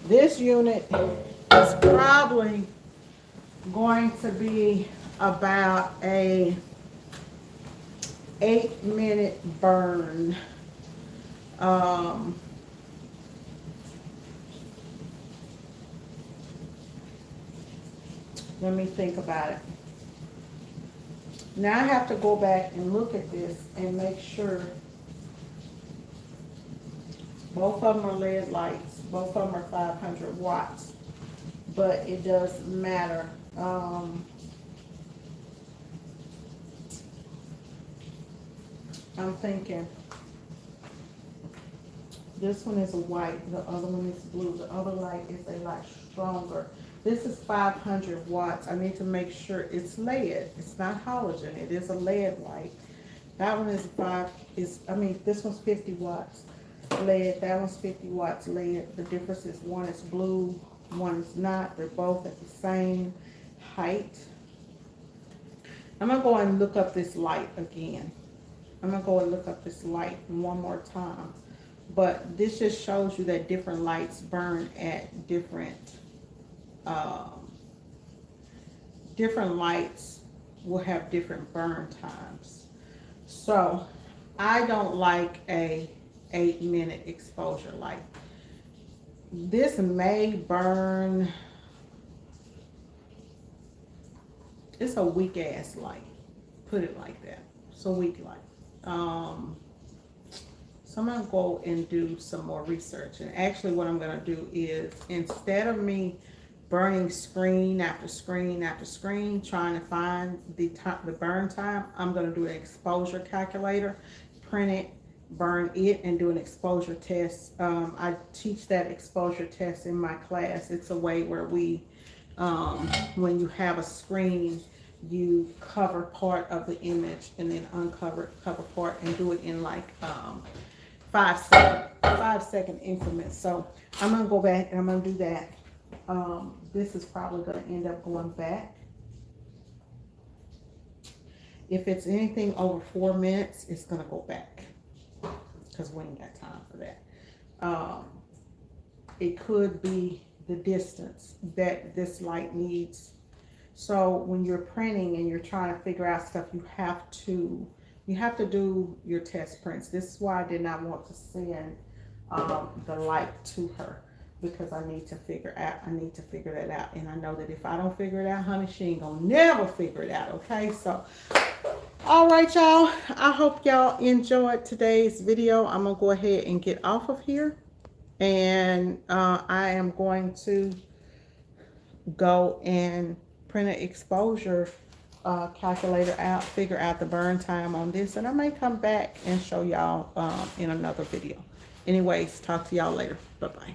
This unit is probably going to be about a 8-minute burn. Let me think about it. Now I have to go back and look at this and make sure both of them are LED lights. Both of them are 500 watts, but it doesn't matter. I'm thinking this one is a white, the other one is blue. The other light is a lot stronger. This is 500 watts. I need to make sure it's LED. It's not halogen. It is a LED light. That one is this one's 50 watts LED. That one's 50 watts LED. The difference is one is blue, one is not. They're both at the same height. I'm gonna go and look up this light again. I'm gonna go and look up this light one more time. But this just shows you that different lights burn at different lights will have different burn times. So I don't like a 8-minute exposure light. This may burn. It's a weak ass light. Put it like that. It's a weak light. So I'm gonna go and do some more research. And actually what I'm gonna do is, instead of me burning screen after screen after screen trying to find the burn time, I'm gonna do an exposure calculator, print it, burn it, and do an exposure test. I teach that exposure test in my class. It's a way where we, when you have a screen, you cover part of the image and then cover part, and do it in like 5-second increments. So I'm gonna go back and I'm gonna do that. This is probably gonna end up going back. If it's anything over 4 minutes, it's gonna go back, because we ain't got time for that. It could be the distance that this light needs. So when you're printing and you're trying to figure out stuff, you have to do your test prints. This is why I did not want to send the light to her, because I need to figure that out. And I know that if I don't figure it out, honey, she ain't gonna never figure it out. Okay, so all right, y'all, I hope y'all enjoyed today's video. I'm gonna go ahead and get off of here, and I am going to go and print an exposure calculator out, figure out the burn time on this, and I may come back and show y'all in another video. Anyways, talk to y'all later. Bye-bye.